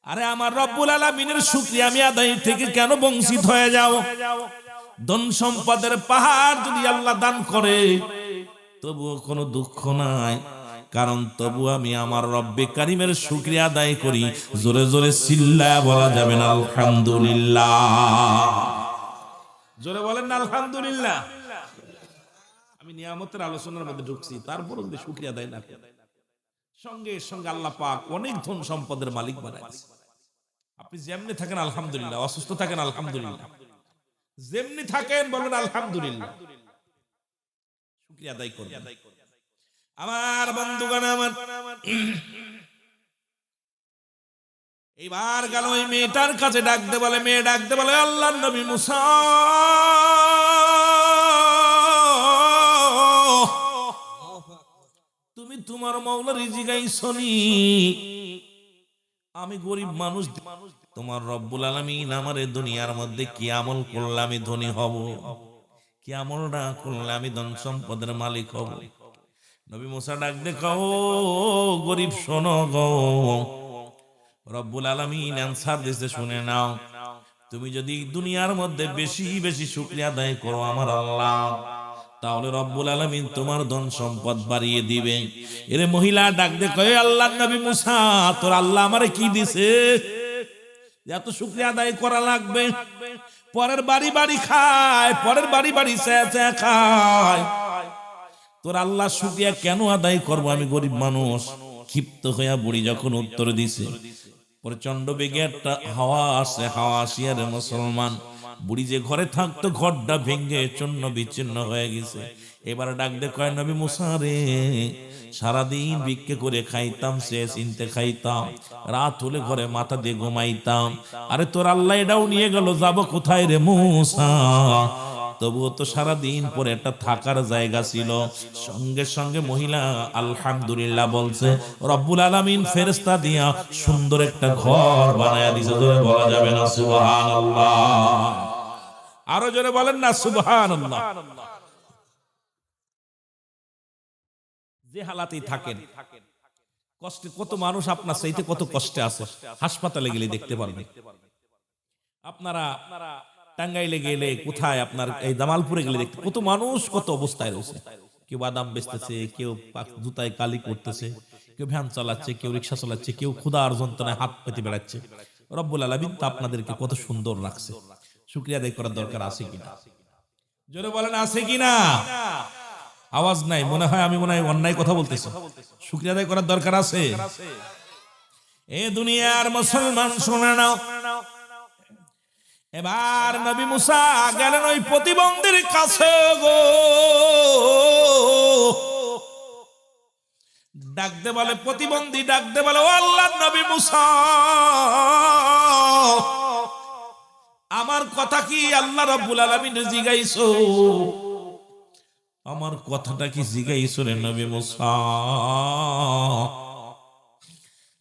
আরে আমার রব্বুল আলামিনের শুকরিয়া আমি আদায় থেকে কেন বঞ্চিত হয়ে যাও? ধন সম্পদের পাহাড় যদি আল্লাহ দান করে তবুও কোনো দুঃখ নাই, কারণ তবু আমি আমার রব্বে কারিমের শুকরিয়া আদায় করি। জোরে জোরে চিল্লায়া বলা যাবে না আলহামদুলিল্লাহ? জোরে বলেন না আলহামদুলিল্লাহ? আমি নিয়ামতের আলোচনার মধ্যে ঢুকছি, তারপর যদি শুকরিয়া আদায় না করে, সঙ্গে সঙ্গে আল্লাহ পাক অনেক ধন সম্পদের মালিক বানাইছে। আপনি যেমনি থাকেন আলহামদুলিল্লাহ, অসুস্থ থাকেন আলহামদুলিল্লাহ, যেমনি থাকেন বলেন আলহামদুলিল্লাহ, শুকরিয়া আদায় করবেন। আমার বন্ধুগণ, আমার এইবার গেল ওই মেয়েটার কাছে, ডাকতে বলে, মেয়ে ডাকতে বলে, আল্লাহর নবী মুসা, তুমি তোমার মাওলার জিগাইছো নি? আমি গরিব মানুষ, তোমার রব্বুল আলামিন আমারে দুনিয়ার মধ্যে কি আমল করলে আমি ধনী হব, কি আমল না করলে আমি ধন সম্পদের মালিক হব? নবী মুসা ডাক দে কও, গরিব শোনো গো, রব্বুল আলামিন অ্যানসার দিতে শুনে নাও। তুমি যদি দুনিয়ার মধ্যে বেশি বেশি শুকরিয়া আদায় করো আমার আল্লাহ, তাহলে রব্বুল আলামিন তোমার ধন সম্পদ বাড়িয়ে দিবে। এর মহিলা ডাক দে কয়, আল্লাহর নবী মুসা, তোর আল্লাহ আমারে কি দিছে এত শুকরিয়া আদায় করা লাগবে? পরের বাড়ি বাড়ি খায়, পরের বাড়ি বাড়ি চেয়ে খায়, তোর আল্লাহ শুকরিয়া কেন আদায় করবো? আমি গরিব মানুষ। ক্ষিপ্ত হইয়া বুড়ি যখন উত্তর দিছে, প্রচন্ড বেগে একটা হাওয়া আসে, হাওয়া আসিয়ারে মুসলমান, বুড়ি যে ঘরে থাকতো ঘরটা ভেঙে চূর্ণ বিচ্ছিন্ন হয়ে গেছে। এবার ডাক দে কয়, নবী মুসা রে, সারাদিন ভিক্ষে করে খাইতাম, সে চিনতে খাইতাম, রাত হলে ঘরে মাথা দিয়ে ঘুমাইতাম, আরে তোর আল্লাহ এটাও নিয়ে গেল, যাব কোথায় রে মুসা? তবুও তো সারাদিন পরে একটা থাকার জায়গা ছিল। সঙ্গে সঙ্গে মহিলা আলহামদুলিল্লাহ বলছে, রব্বুল আলামিন ফেরেশতা দিয়া সুন্দর একটা ঘর বানায়া দিয়েছে। জোরে বলা যাবে না সুবহানাল্লাহ? আরো জোরে বলেন না সুবহানাল্লাহ? যে হালাতেই থাকেন, কষ্টে কত মানুষ আপনার চাইতে কত কষ্টে আছে, হাসপাতালে গেলে দেখতে পারবেন। আপনারা টাঙ্গাইলে গেলে, কোথায় আপনার এই জামালপুরে গেলে দেখতে কত মানুষ কত অবস্থায় রয়েছে। কেউ বাদাম বেচতেছে, কেউ জুতায় কালি করতেছে, কেউ ভ্যান চালাচ্ছে, কেউ রিক্সা চালাচ্ছে, কেউ ক্ষুধার যন্ত্রণায় হাত পেতে বেড়াচ্ছে। রব্বুল আলামিন তো আপনাদেরকে কত সুন্দর রাখছে, শুকরিয়া আদায় করার দরকার আছে কিনা? জোরে বলেন আছে কিনা? আওয়াজ নাই, মনে হয় আমি অন্যায় কথা বলতেছি। শুকরিয়া আদায় করার দরকার আছে। এ দুনিয়ার মুসলমান শুনে নাও, এবার নবী মুসা গেলেন ওই প্রতিবন্ধীর কাছে গো। ডাকতে বলে প্রতিবন্ধী, ডাকতে বলে ও আল্লাহর নবী মুসা, আমার কথা কি আল্লাহ রাব্বুল আলামিন জিগাইছো? আমার কথাটা কি জিগাইছো রে নবী মুসা?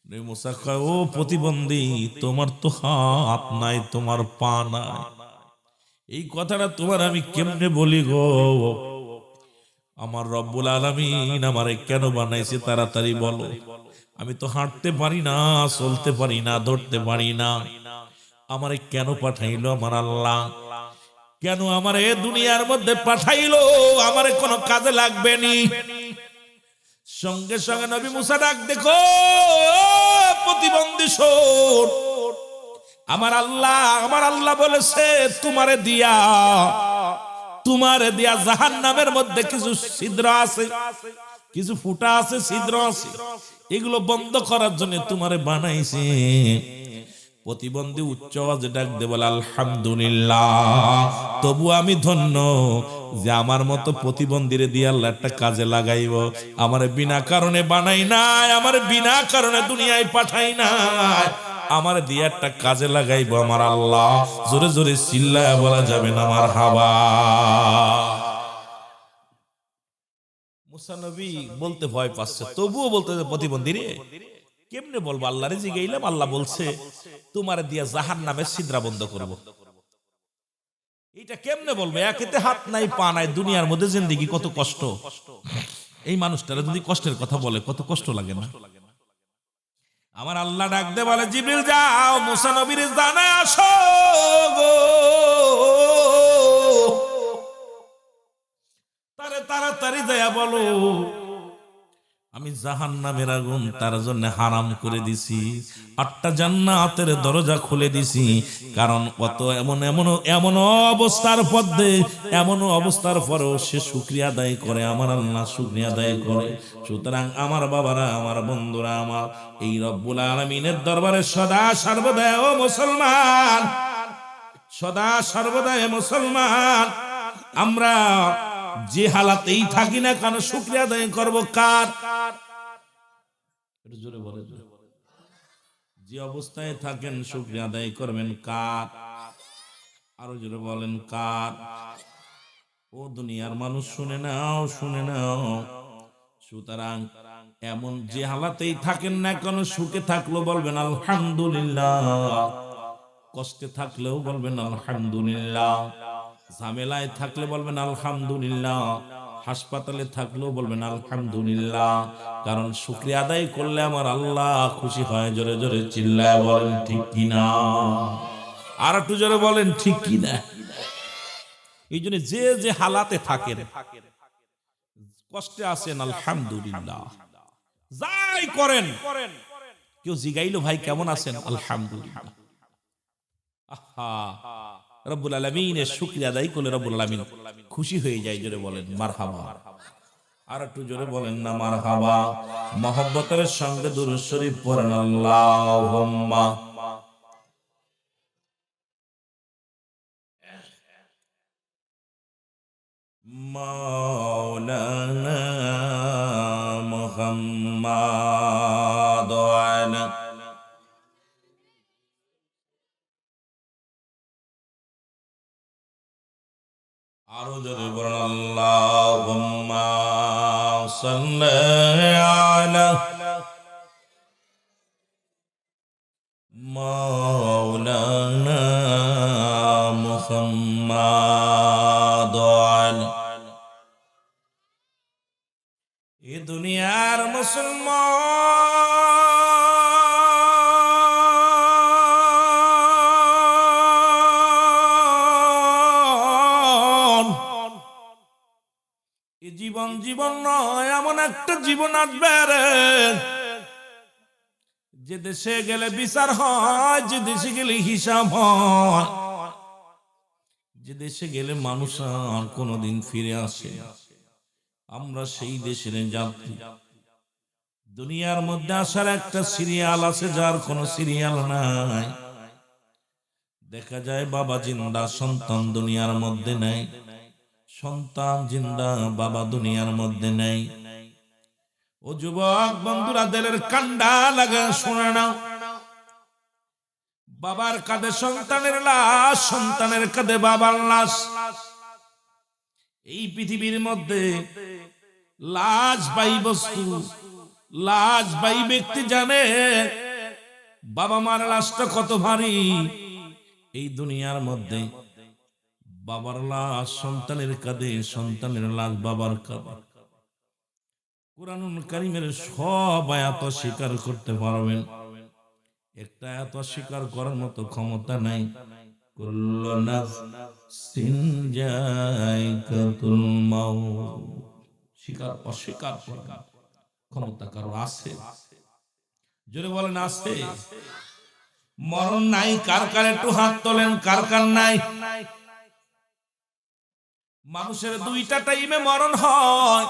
নবী মুসা কয়, ও প্রতিবন্ধী, তোমার তো হাত নাই, তোমার পা নাই, এই কথাটা তোমার আমি কেমনে বলি গো? আমার রব্বুল আলামিন আমারে কেন বানাইছে তাড়াতাড়ি বলো। আমি তো হাঁটতে পারি না, চলতে পারি না, ধরতে পারি না। আমারে কেন পাঠাইলো আমার আল্লাহ? কেন আমার এ দুনিয়ার মধ্যে পাঠাইলো? আমারে কোনো কাজে লাগবে নি। সঙ্গে সঙ্গে নবী মুসা ডাক, দেখো প্রতিবন্ধী শোন, আমার আল্লাহ বলেছে তোমারে দিয়া জাহান্নামের মধ্যে কিছু ছিদ্র আছে, কিছু ফুটা আছে, ছিদ্র আছে, এগুলো বন্ধ করার জন্য তোমারে বানাইছে। প্রতিবন্ধী উচ্চ আওয়াজে ডাক দে বলে, আলহামদুলিল্লাহ, তবু আমি ধন্য যে আমার মতো প্রতিবন্ধীরে দিয়ে আল্লাহ একটা কাজে লাগাইব। আমারে বিনা কারণে বানাই নাই, আমার বিনা কারণে দুনিয়ায় পাঠাই নাই, আমার দিয়ে একটা কাজে লাগাইব আমার আল্লাহ। জোরে জোরে চিল্লায়া বলা যাবে না মারহাবা। মুসা নবী বলতে ভয় পাচ্ছে, তবুও বলতে, প্রতিবন্ধী রে কেমনে বলবো? আল্লাহরে জিগাইলাম, আল্লাহ বলছে তোমার দিয়া জাহান্নামের ছিদ্রা বন্ধ করব। এটা কেমনে বলবো? একেতে হাত নাই, পা নাই, দুনিয়ার মধ্যে জিন্দেগি কত কষ্ট। এই মানুষটারা যদি কষ্টের কথা বলে কত কষ্ট লাগে না? আমার আল্লাহ ডাক দে বলে, জিবরিল যাও মুসা নবীর জানায় আসো গো, তারে তাড়াতাড়ি যায়া বলো আমি জাহান্নামের আগুন তার জন্য হারাম করে দিছি, 8টা জান্নাতের দরজা খুলে দিছি। কারণ কত এমন অবস্থার পরেও সে শুকরিয়া আদায় করে, আমার আল্লাহ শুকরিয়া আদায় করে। সুতরাং আমার বাবারা, আমার বন্ধুরা, আমার এই রব্বুল আলামিনের দরবারে সদা সর্বদা ও মুসলমান, সদা সর্বদা মুসলমান, আমরা যে হালাতেই থাকি না কেন শুকরিয়া আদায় করব কার? জোরে বলে, যে অবস্থায় থাকেন শুকরিয়া আদায় করবেন কার? আরো জোরে বলেন কার? ও দুনিয়ার মানুষ শুনে নাও, শুনে নাও। সুতরাং এমন যে হালাতেই থাকেন না কেন, সুখে থাকলেও বলবেন আলহামদুলিল্লাহ, কষ্টে থাকলেও বলবেন আলহামদুলিল্লাহ, ঝামেলায় থাকলে বলবেন আলহামদুলিল্লাহ, হাসপাতালে থাকলেও বলবেন আলহামদুলিল্লাহ। কারণ শুকরিয়া আদায় করলে আমার আল্লাহ খুশি হয়। জোরে জোরে চিল্লায় বলেন ঠিক কিনা? আর একটু জোরে বলেন ঠিক কিনা? এই জন্য যে যে হালাতে থাকেন, কষ্টে আছেন আলহামদুলিল্লাহ, যাই করেন, কেউ জিগাইলো ভাই কেমন আছেন, আলহামদুলিল্লাহ। আহা, রব্বুল আলামিনের শুকরিয়া আদায় করলে রব্বুল আলামিন খুশি হয়ে যায়। জোরে বলেন মারহাবা। আর একটু জোরে বলেন না মারহাবা। মহব্বতের সঙ্গে দুরূদ শরীফ পড়েন, আল্লাহুম্মা মাওলানা মুহাম্মাদ আলা আরো জোরে বলেন আল্লাহুম্মা সাল্লি আলা মাওলানা মুহাম্মাদ আলা। এ দুনিয়ার মুসলমান, এ জীবন নয়, এমন একটা জীবন আসবে রে, যে দেশে গেলে বিচার হয়, যে দেশে গেলে হিসাব হয়, যে দেশে গেলে মানুষ আর কোনোদিন ফিরে আসে। আমরা সেই দেশের যাত্রী। দুনিয়ার মধ্যে আসার একটা সিরিয়াল আছে, যার কোনো সিরিয়াল নাই। দেখা যায় বাবা জিন্দা, সন্তান দুনিয়ার মধ্যে নাই, সন্তান জিন্দা, বাবা দুনিয়ার মধ্যে নাই। ও ও যুবক বন্ধুরা, দিলের কান্ডা লাগা শুনে নাও। বাবার কাঁধে সন্তানের লাশ, সন্তানের কাঁধে বাবার লাশ। এই পৃথিবীর মধ্যে লাশ বাই বস্তু, লাশ বাই ব্যক্তি জানে বাবা মার লাশটা কত ভারী। এই দুনিয়ার মধ্যে বাবার লাশ সন্তানের কাঁধে, সন্তানের লাশ বাবার কাঁধে। কুরআনুল কারীমের সব আয়াত স্বীকার করতে পারবেন, একটা আয়াত স্বীকার করার মতো ক্ষমতা নাই। কুল্লু নাফসিন যায়কাতুল মাউত, স্বীকার অস্বীকার করার ক্ষমতা কারো আছে? জোরে বলেন আছে? মরণ নাই কার কার? একটু হাত তোলেন, কার কার নাই? মানুষের দুইটা টাইমে মরণ হয়,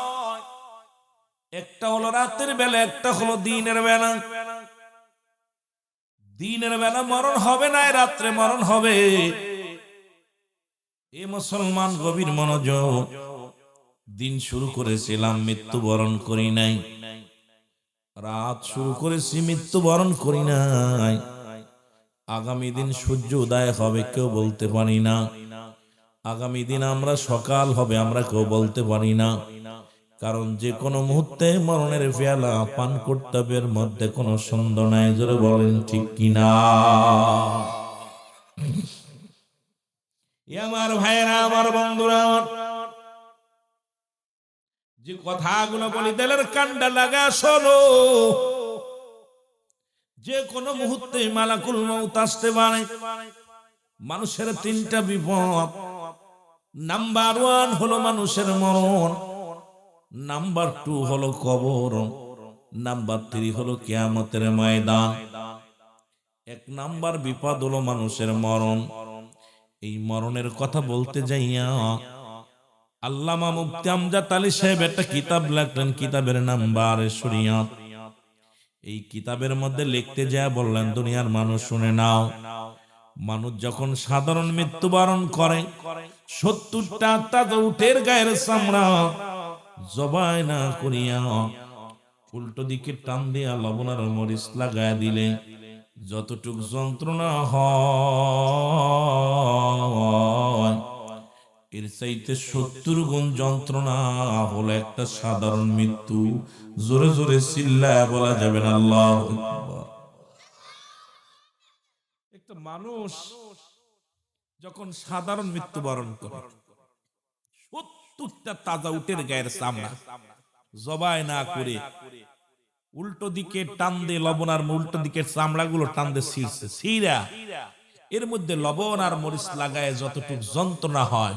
একটা হলো রাতের বেলা, একটা হলো দিনের বেলা। দিনের বেলা মরণ হবে না, রাত্রে মরণ হবে। এ মুসলমান গভীর মনোযোগ। দিন শুরু করেছিলাম, মৃত্যুবরণ করি নাই। রাত শুরু করেছি, মৃত্যুবরণ করি নাই। আগামী দিন সূর্য উদয় হবে কেউ বলতে পারি না। আগামী দিন আমরা সকাল হবে আমরা কেউ বলতে পারি না। কারণ যে কোনো মুহূর্তে মরণের পেয়ালা পান করতে হবে, এর মধ্যে কোনো সন্দেহ নাই। জোরে বলেন ঠিক কিনা? আমার ভাইয়েরা, আমার বন্ধুরা, যে কথাগুলো বলি দিলের কান্ডা লাগা শোনো। যে কোনো মুহূর্তে মালাকুল মউত আসতে পারে। মানুষের তিনটা বিপদ। নাম্বার 1 হলো মানুষের মরণ, নাম্বার 2 হলো কবর, নাম্বার 3 হলো কিয়ামতের ময়দান। 1 নাম্বার বিপদ হলো মানুষের মরণ। এই মরণের কথা বলতে যাইয়া আল্লামা মুফতি আমজাদ আলী সাহেব একটা কিতাব লিখলেন, কিতাবের নাম বারে শরিয়ত। এই কিতাবের মধ্যে লিখতে যায় বললেন, দুনিয়ার মানুষ শুনে নাও, মানুষ যখন সাধারণ মৃত্যুবরণ করে 70টা তাজা উটের গায়ের চামড়া জবাই না করিয়া উল্টো দিকে টান দিয়া লবণ আর মরিচ লাগায় দিলে যতটুক যন্ত্রণা হয়, এর চাইতে 70 গুণ যন্ত্রণা হলো একটা সাধারণ মৃত্যু। জোরে জোরে চিল্লায় বলা যাবে না আল্লাহু আকবার। একটা মানুষ যখন সাধারণ মৃত্যুবরণ করে 70টা তাজা উটের গায়ের চামড়া জবাই না করে উল্টো দিকে টান দিয়ে লবণ আর উল্টো দিকের চামড়া গুলো টান দিয়ে ছিঁড়ছে, ছিঁড়া এর মধ্যে লবণ আর মরিচ লাগায় যতটুক যন্ত্রণা হয়,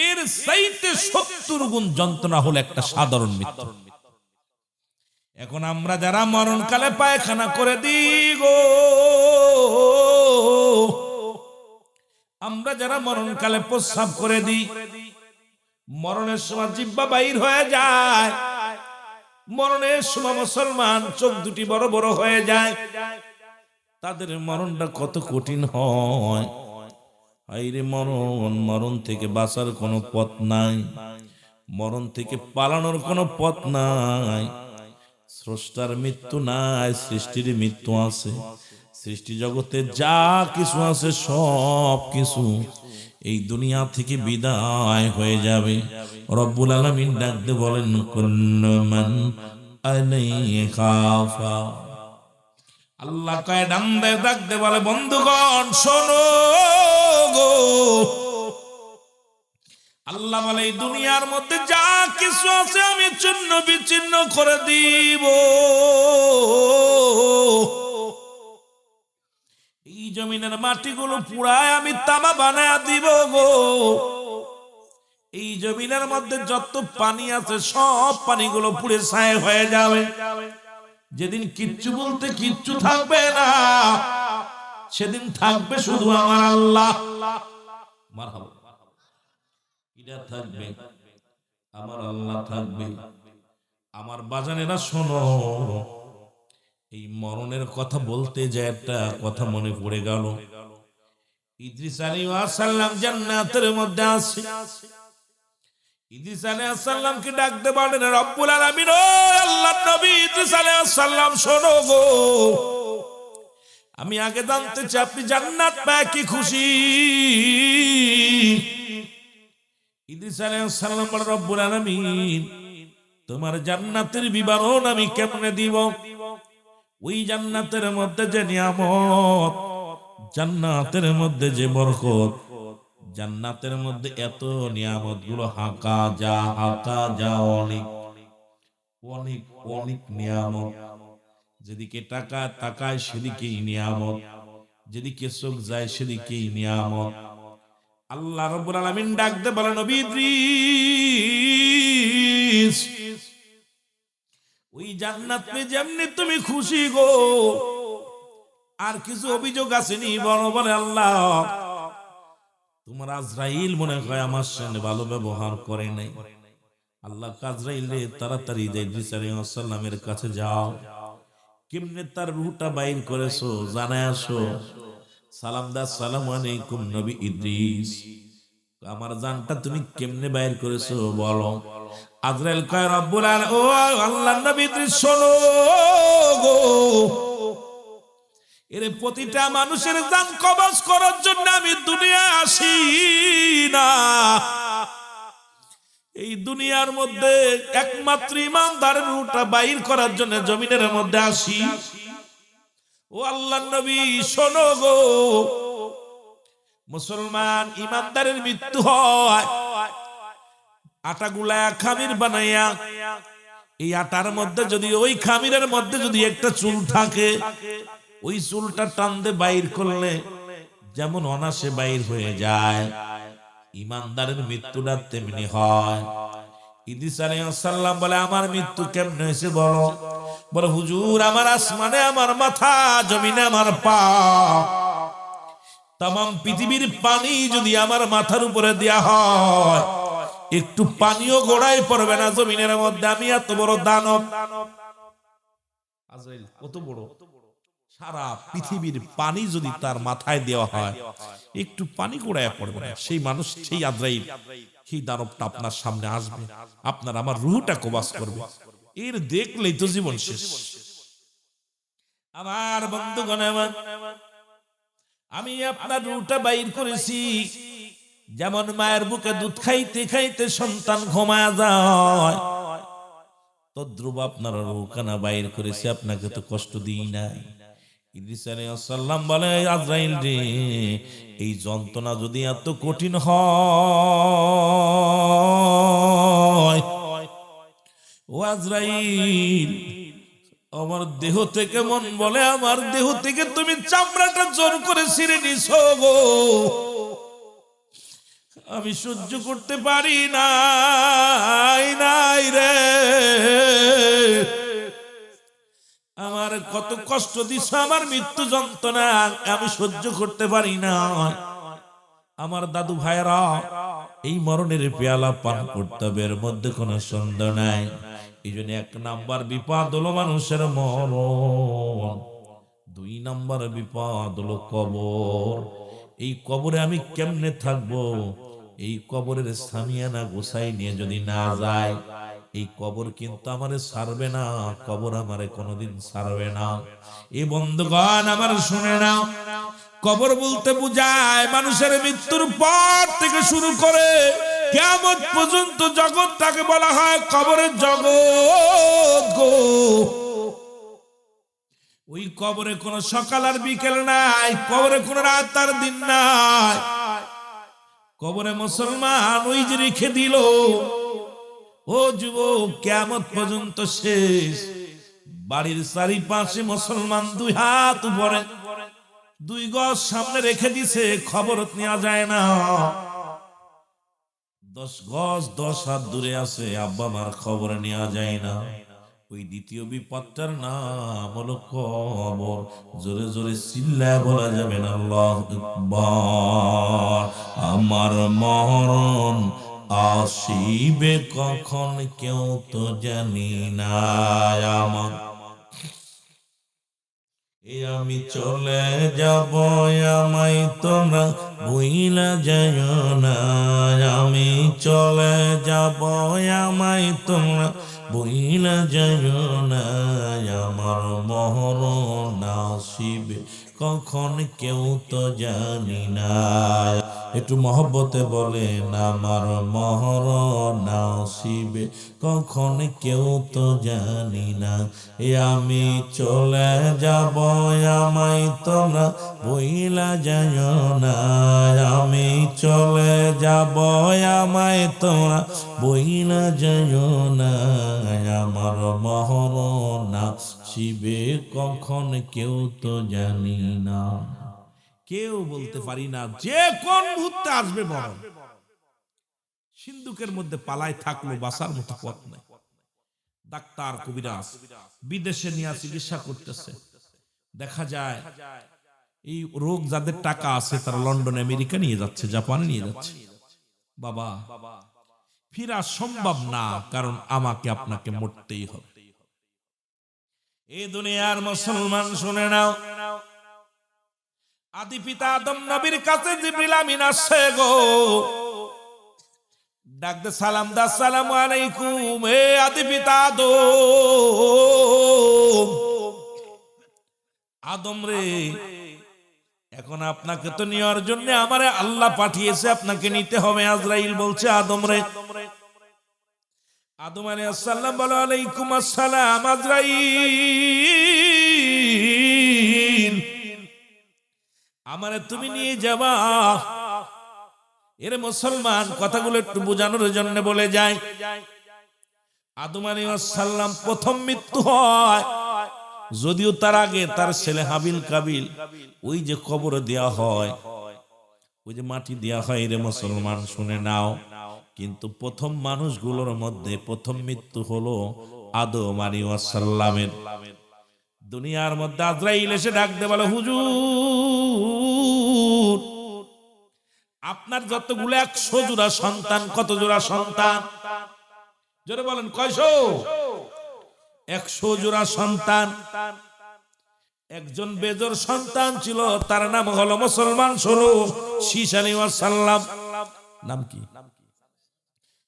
এর চাইতে 70 গুণ যন্ত্রণা হলো একটা সাধারণ মৃত্যু। এখন আমরা যারা মরণকালে পায়খানা করে দিই গো, আমরা যারা মরণকালে প্রস্রাব করে দিই, মরণের সময় জিহ্বা বাইর হয়ে যায়, মরণের সময় মুসলমান চোখ দুটি বড় বড় হয়ে যায়, তাদের মরণটা কত কঠিন হয়। আইরে মরণ, মরণ থেকে বাঁচার কোনো পথ নাই, মরণ থেকে পালানোর কোনো পথ নাই। স্রষ্টার মৃত্যু নাই, সৃষ্টির মৃত্যু আছে। সৃষ্টি জগতে যা কিছু আছে সব কিছু এই দুনিয়া থেকে বিদায় হয়ে যাবে। রব্বুল আলামিন ডাকতে বলেন, কুল্লু মান আলাইহা ফান। আল্লাহ কয় ডাকতে ডাকতে বলে, বন্ধুগণ শোনো গো। আল্লাহ বলে, এই দুনিয়ার মধ্যে যা কিছু আছে আমি চূর্ণ বিচ্ছিন্ন করে দিব। এই জমিনের মাটিগুলো পুরায় আমি তামা বানায় দিব গো। এই জমিনের মধ্যে যত পানি আছে সব পানিগুলো পুড়ে ছাই হয়ে যাবে। যেদিন কিচ্ছু বলতে কিচ্ছু থাকবে না, সেদিন থাকবে শুধু আমার আল্লাহ। মারহাবা। এটা থাকবে, আমার আল্লাহ থাকবে। আমার বাজানেরা শোনো, এই মরণের কথা বলতে যে একটা কথা মনে পড়ে গেল। ইদ্রিস আলাইহিস সালাম জান্নাতের মধ্যে আছে, ইদ্রিস আলাইহিস সালামকে ডাকতে বলেন, রব্বুল আলামিন, ও আল্লাহর নবী ইদ্রিস আলাইহিস সালাম, শোনো গো, আমি আগে জানতে চাই আপনি জান্নাত পেয়ে কি খুশি? ইদ্রিস আলাইহিস সালাম বলেন, রব্বুল আলামিন, তোমার জান্নাতের বিবরণ আমি কেমনে দিব? ওই জান্নাতের মধ্যে যে নিয়ামত, জান্নাতের মধ্যে যে বরকত, জান্নাতের মধ্যে এত নিয়ামত গুলো হাঁকা যা অনেক অনেক অনেক নিয়ামত। যেদিকে টাকা তাকায় সেদিকেই নিয়ামত, যেদিকে চোখ যায় সেদিকেই নিয়ামত। আল্লাহ রাব্বুল আলামিন ডাকতে বলেন, নবী ইদ্রিস, ওই জান্নাত পেয়ে যেমনি তুমি খুশি গো, আর কিছু অভিযোগ আসেনি? বলে আল্লাহ, তোমার আজরাইল মনে হয় আমার সঙ্গে ভালো ব্যবহার করে নাই। আল্লাহ আজরাইল রে, তাড়াতাড়ি ইদ্রিস আলাইহিস সালামের কাছে যাও, কেমনে তার রূহটা বাইর করেছো জানায় আসো। সালাম দা, আসসালামু আলাইকুম নবী ইদ্রিস, আমার জানটা তুমি কেমনে বাইর করেছো বলো। আজরাইল কয়, রব্বুল আলামিন, ও আল্লাহর নবী ইদ্রিস, শোনো গো, এর প্রতিটা মানুষের জান কবজ করার জন্য আমি দুনিয়া আসি না। এই দুনিয়ার মধ্যে একমাত্র ইমানদারের রূহটা বাইর করার জন্য জমিনের মধ্যে আসি। ও আল্লাহর নবী, শোনো গো, মুসলমান ইমানদারের মৃত্যু হয় আটা গুলায়া খামির বানাইয়া। এই আটার মধ্যে যদি, ওই খামিরের মধ্যে যদি একটা চুল থাকে, ওই চুলটা টানতে বাইর করলে যেমন অনাসে বাইর হয়ে যায়, ইমানদারের মৃত্যুটা তেমনি হয়। ইদ্রিস আলাইহিস সালাম বলে, আমার মৃত্যু কেমনে হয়েছে বলো? বলে, হুজুর, আমার আসমানে আমার মাথা, জমিনে আমার পা, তাম পৃথিবীর পানি যদি আমার মাথার উপরে দেয়া হয়, একটু পানিও গোড়ায় পড়বে না জমিনের মধ্যে। আমি এত বড় দানব। আজরাইল কত বড়! সারা পৃথিবীর পানি যদি তার মাথায় দেওয়া হয়, একটু পানি গোড়ায় পড়বে না। সেই মানুষ, সেই আজরাইল, সেই দানবটা আপনার সামনে আসবে, আপনার আমার রূহটা কবজ করবে। এর দেখলেই তো জীবন শেষ। আমার বন্ধুগণ, আমি আপনার রূহটা বাইর করেছি। যেমন মায়ের বুকে দুধ খাইতে খাইতে সন্তান ঘুমায় যায়, তদ্রুপ আপনার রূহখানা বাইর করেছি, আপনাকে তো কষ্ট দিই না। ইদ্রিস আলাইহিস সালাম বলে, আজরাইল রে, এই যন্ত্রণা যদি এত কঠিন হয়, ও আজরাইল, আমার দেহ থেকে, মন বলে আমার দেহ থেকে তুমি চামড়াটা জোর করে ছিঁড়ে নিছো গো, আমি সহ্য করতে পারি নাই রে, আমার কত কষ্ট দিছ, আমার মৃত্যু যন্ত্রণা আমি সহ্য করতে পারি না। আমার দাদু ভাইরা, এই মরণের পেয়ালা পান করতে হবে, এর মধ্যে কোনো সন্দেহ নাই। এই জন্য 1 নাম্বার বিপদ হলো মানুষের মরণ, 2 নাম্বার বিপদ হলো কবর। এই কবরে আমি কেমনে থাকবো? এই কবরের সামিয়ানা গোছাই নিয়ে যদি না যায়, এই কবর কিন্তু আমারে ছাড়বে না, কবর আমারে কোনোদিন ছাড়বে না। এই বন্ধুগণ আমার শুনে নাও, কবর বলতে বুঝায় মানুষের মৃত্যুর পর থেকে শুরু করে কিয়ামত পর্যন্ত জগৎটাকে বলা হয় কবরের জগৎ গো। ওই কবরে কোনো সকাল আর বিকেল নাই, কবরে কোনো রাত আর দিন নাই। কবরে মুসলমান ওই যে রেখে দিল, ও যুবক, কিয়ামত পর্যন্ত শেষ। বাড়ির চারিপাশে মুসলমান 2 হাত উপরে, 2 গজ সামনে রেখে দিছে, খবর নেওয়া যায় না। 10 গজ 10 হাত দূরে আছে, আব্বা মার খবর নেওয়া যায় না। ওই দ্বিতীয় বিপদটার নাম হলো কবর। জোরে জোরে চিল্লায় বলা যাবে না আল্লাহু আকবার। আমার মরণ আসিবে কখন কেউ তো জানি না। আমার আমি চলে যাব আমায় তোমরা ভুইলা যাইও না, আমি চলে যাব আমায় তোমরা ভুইলা যাইও না, আমার মরণ আসিবে কখন কেউ তো জানি না। একটু মহব্বতে বলেন, আমার মরণ আসিবে কখন কেউ তো জানি না, আমি চলে যাব আমায় তোমরা ভুইলা যাইও না, আমি চলে যাব আমায় তোমরা ভুইলা যাইও না, আমার মরণ আসিবে কখন কেউ তো জানি না। কেউ বলতে পারি না যে কোন মুহূর্তে আসবে মরণ। সিন্ধুকের মধ্যে পালায় থাকলো, বাঁচার মতো পথ নাই। ডাক্তার কবিরাজ বিদেশে নিয়ে চিকিৎসা করতেছে, দেখা যায় এই রোগ যাদের টাকা আছে তারা লন্ডন আমেরিকা নিয়ে যাচ্ছে, জাপানে নিয়ে যাচ্ছে। বাবা ফিরা সম্ভব না, কারণ আমাকে আপনাকে মরতেই হবে। এই দুনিয়ার মুসলমান শুনে নাও, আদি পিতা আদম নবীর কাছে জিবরিল আমিন আসছে গো, ডাক দে সালাম দা, আসসালামু আলাইকুম। হে আদি পিতা আদম, আদম রে, এখন আপনাকে তো নেওয়ার জন্য আমারে আল্লাহ পাঠিয়েছে, আপনাকে নিতে হবে। আজরাইল বলছে আদম রে, আদম আলাইহিস সালাম বলে আলাইকুম আসসালাম। আজরাইল, আমারে তুমি নিয়ে যাবা। এর মুসলমান কথাগুলো একটু বোঝানোর জন্য বলে যায়, আদম আলাইহিস সালাম প্রথম মৃত্যু হয়, যদিও তার আগে তার ছেলে হাবিল কাবিল ওই যে কবরে দেয়া হয়, ওই যে মাটি দেয়া হয়। রে মুসলমান শুনে নাও, কিন্তু প্রথম মানুষগুলোর মধ্যে প্রথম মৃত্যু হলো আদম আলাইহিস সালামের। দুনিয়ার মধ্যে আজরাইল এসে ডাক দে বলে, হুজুর আপনার যতগুলো 100 জোড়া সন্তান, কত জোড়া সন্তান? জোরে বলেন কয়শো? 100 জোড়া সন্তান। একজন বেজোর সন্তান ছিল, তার নাম হলো মুসলমান শোনো শীশ আলাইহিস সালাম। নাম কি?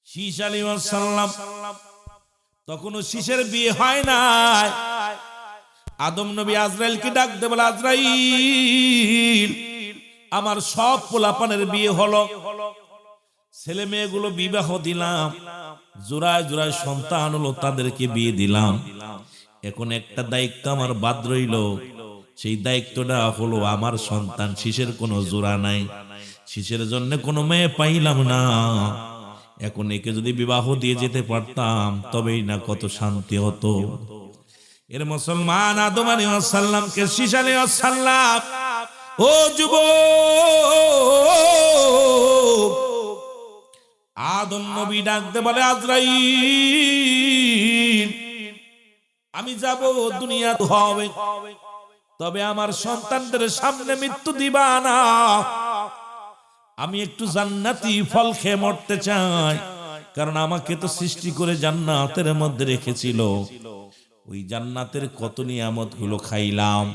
শীশ আলাইহিস সালাম। তখনও শীষের বিয়ে হয় নাই। আদম নবী আজরাইলকে ডাক দে বলে, আজরাইল আমার সব পোলাপানের বিয়ে হলো, ছেলে মেয়েগুলো বিবাহ দিলাম, জোড়ায় জোড়ায় সন্তান হলো, তাদেরকে বিয়ে দিলাম। এখন একটা দায়িত্ব আমার বাদ রইল, সেই দায়িত্বটা হলো আমার সন্তান শীষের কোনো জোড়া নাই, শীষের জন্য কোনো মেয়ে পাইলাম না। এখন একে যদি বিবাহ দিয়ে যেতে পারতাম তবেই না কত শান্তি হতো। এর মুসলমান আদম আলাইহিস সালামকে শীশ আলাইহিস সালাম, ও যুবক, আদম নবী ডাকতে বলে, আজরাইল আমি যাব, দুনিয়া তো হবে, তবে আমার সন্তানদের সামনে মৃত্যু দিবা না। আমি একটু জান্নাতি ফল খেয়ে মরতে চাই, কারণ আমাকে তো সৃষ্টি করে জান্নাতের মধ্যে রেখেছিল। ওই জান্নাতের কত নিয়ামত গুলো খাইলাম,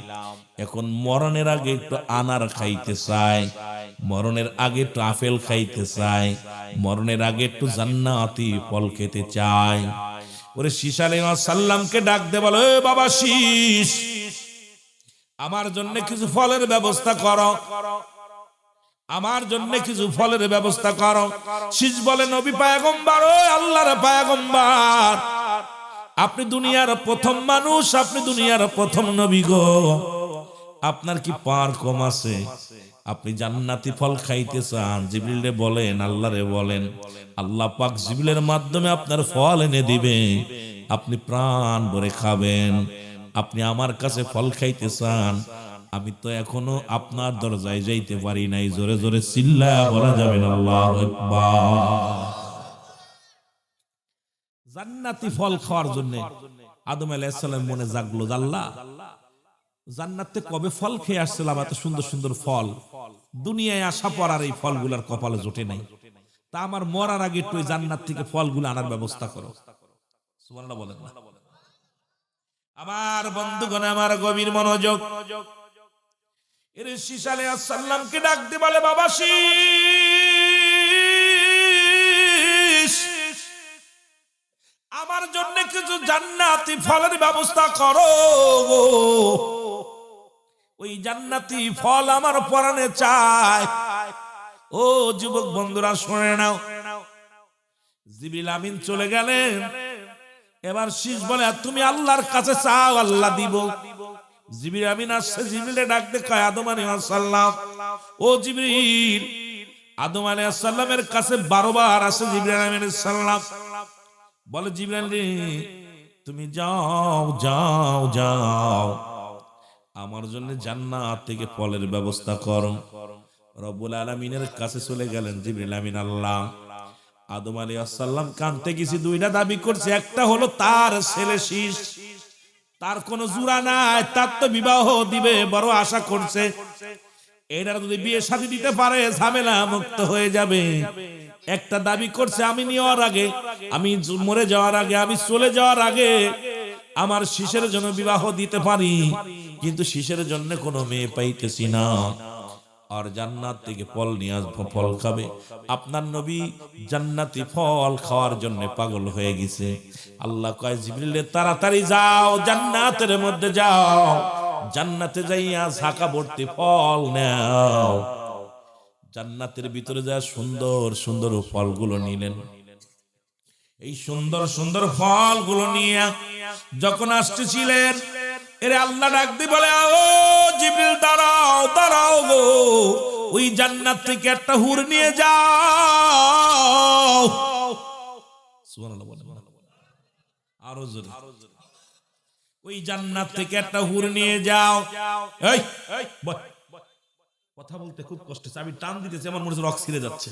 এখন মরণের আগে একটু আনার খাইতে চাই, মরণের আগে একটু আপেল খাইতে চাই, মরণের আগে একটু জান্নাতি ফল খেতে চাই। ওরে শীশ আলাইহিস সালামকে ডাক দে বলে, ও বাবা শীশ, আমার জন্য কিছু ফলের ব্যবস্থা করো, আমার জন্য কিছু ফলের ব্যবস্থা করো। শীষ বলে, নবী পয়গম্বর, ও আল্লাহর পয়গম্বর, আপনি দুনিয়ার প্রথম মানুষ, আপনি দুনিয়ার প্রথম নবী গো, আপনার কি পার কম আছে? আপনি জান্নাতি ফল খাইতে চান, জিবরিলে বলেন, আল্লাহরে বলেন, আল্লাহ পাক জিবরিলের মাধ্যমে আপনার ফল এনে দিবে, আপনি প্রাণ ভরে খাবেন। আপনি আমার কাছে ফল খাইতে চান, আমি তো এখনো আপনার দরজায় যাইতে পারি নাই। জোরে জোরে চিল্লায়া বলা যাবে না আল্লাহু আকবার। জান্নাতি ফল খাওয়ার জন্য আদম আলাইহিস সালাম মনে জাগলো, আল্লাহ জান্নাতে কবে ফল খেয়ে আসছিলাম, এত সুন্দর সুন্দর ফল, দুনিয়ায় আসা পর আর এই ফলগুলার কপালে জোটে নাই, তা আমার মরার আগে একটু জান্নাত থেকে ফলগুলো আনার ব্যবস্থা করো। সুবহানাল্লাহ বলেন না? আমার বন্ধুগণ, আমার গভীর মনোযোগ। এর শীষ আলাইহিস সালামকে ডাক দিয়ে বলে, বাবা শীষ, আমার জন্য কিছু জান্নাতি ফলের ব্যবস্থা করো। ওই জান্নাতি ফল আমার পরাণে চায়। ও যুবক বন্ধুরা, শুনে নাও। জিবরিল আমিন চলে গেলেন। এবার শীষ বলে, তুমি আল্লাহর কাছে চাও, আল্লাহ দিব। জিবরিল আমিন আসছে, জিবরিলে ডাক দিয়ে কয়, আদম আলাইহিস সালাম, ও জিবরিল। আদম আলাইহিস সালামের কাছে 12 বার আসে জিবরিল আলাইহিস সালাম। বলে, জিবরিল তুমি যাও যাও যাও, আমার জন্য জান্নাত থেকে ফলের ব্যবস্থা করো। রব্বুল আলামিনের কাছে চলে গেলেন জিবরিল আমিন। আল্লাহ আদম আলাইহিস সালাম কানতে গেছি, দুইটা দাবি করছে। একটা হলো তার ছেলে শীষ, তার কোনো জুরা নাই, তার তো বিবাহ দিবে বড় আশা করছে। এটার যদি বিয়ে শাদী দিতে পারে ঝামেলা মুক্ত হয়ে যাবে। একটা দাবি করছে, আমি নেওয়ার আগে, আমি মরে যাওয়ার আগে, আমি চলে যাওয়ার আগে আমার শীষের জন্য বিবাহ দিতে পারি, কিন্তু শীষের জন্য কোনো মেয়ে পাইতেছি না। আর জান্নাত থেকে ফল নিয়ে আসবো, ফল খাবে। আপনার নবী জান্নাতি ফল খাওয়ার জন্য পাগল হয়ে গেছে। আল্লাহ কয়, জিবরিল তাড়াতাড়ি যাও, জান্নাতের মধ্যে যাও, জান্নাতে যাইয়া ঝাঁকা ভর্তি ফল নাও। জান্নাতের ভিতরে যা সুন্দর সুন্দর ফলগুলো নিলেন। এই সুন্দর সুন্দর ফলগুলো নিয়ে যখন আসতেছিলেন, এরে আল্লাহ ডাক দিয়ে বলে, ও জিবরিল দাঁড়াও দাঁড়াও গো, ওই জান্নাত থেকে একটা হুর নিয়ে যাও। সুবহানাল্লাহ বলেন, আরো জোরে। ওই জান্নাত থেকে একটা হুর নিয়ে যাও। এই কথা বলতে খুব কষ্ট হচ্ছে, আমি টান দিতেছি, আমার মনে হচ্ছে রক ছিঁড়ে যাচ্ছে।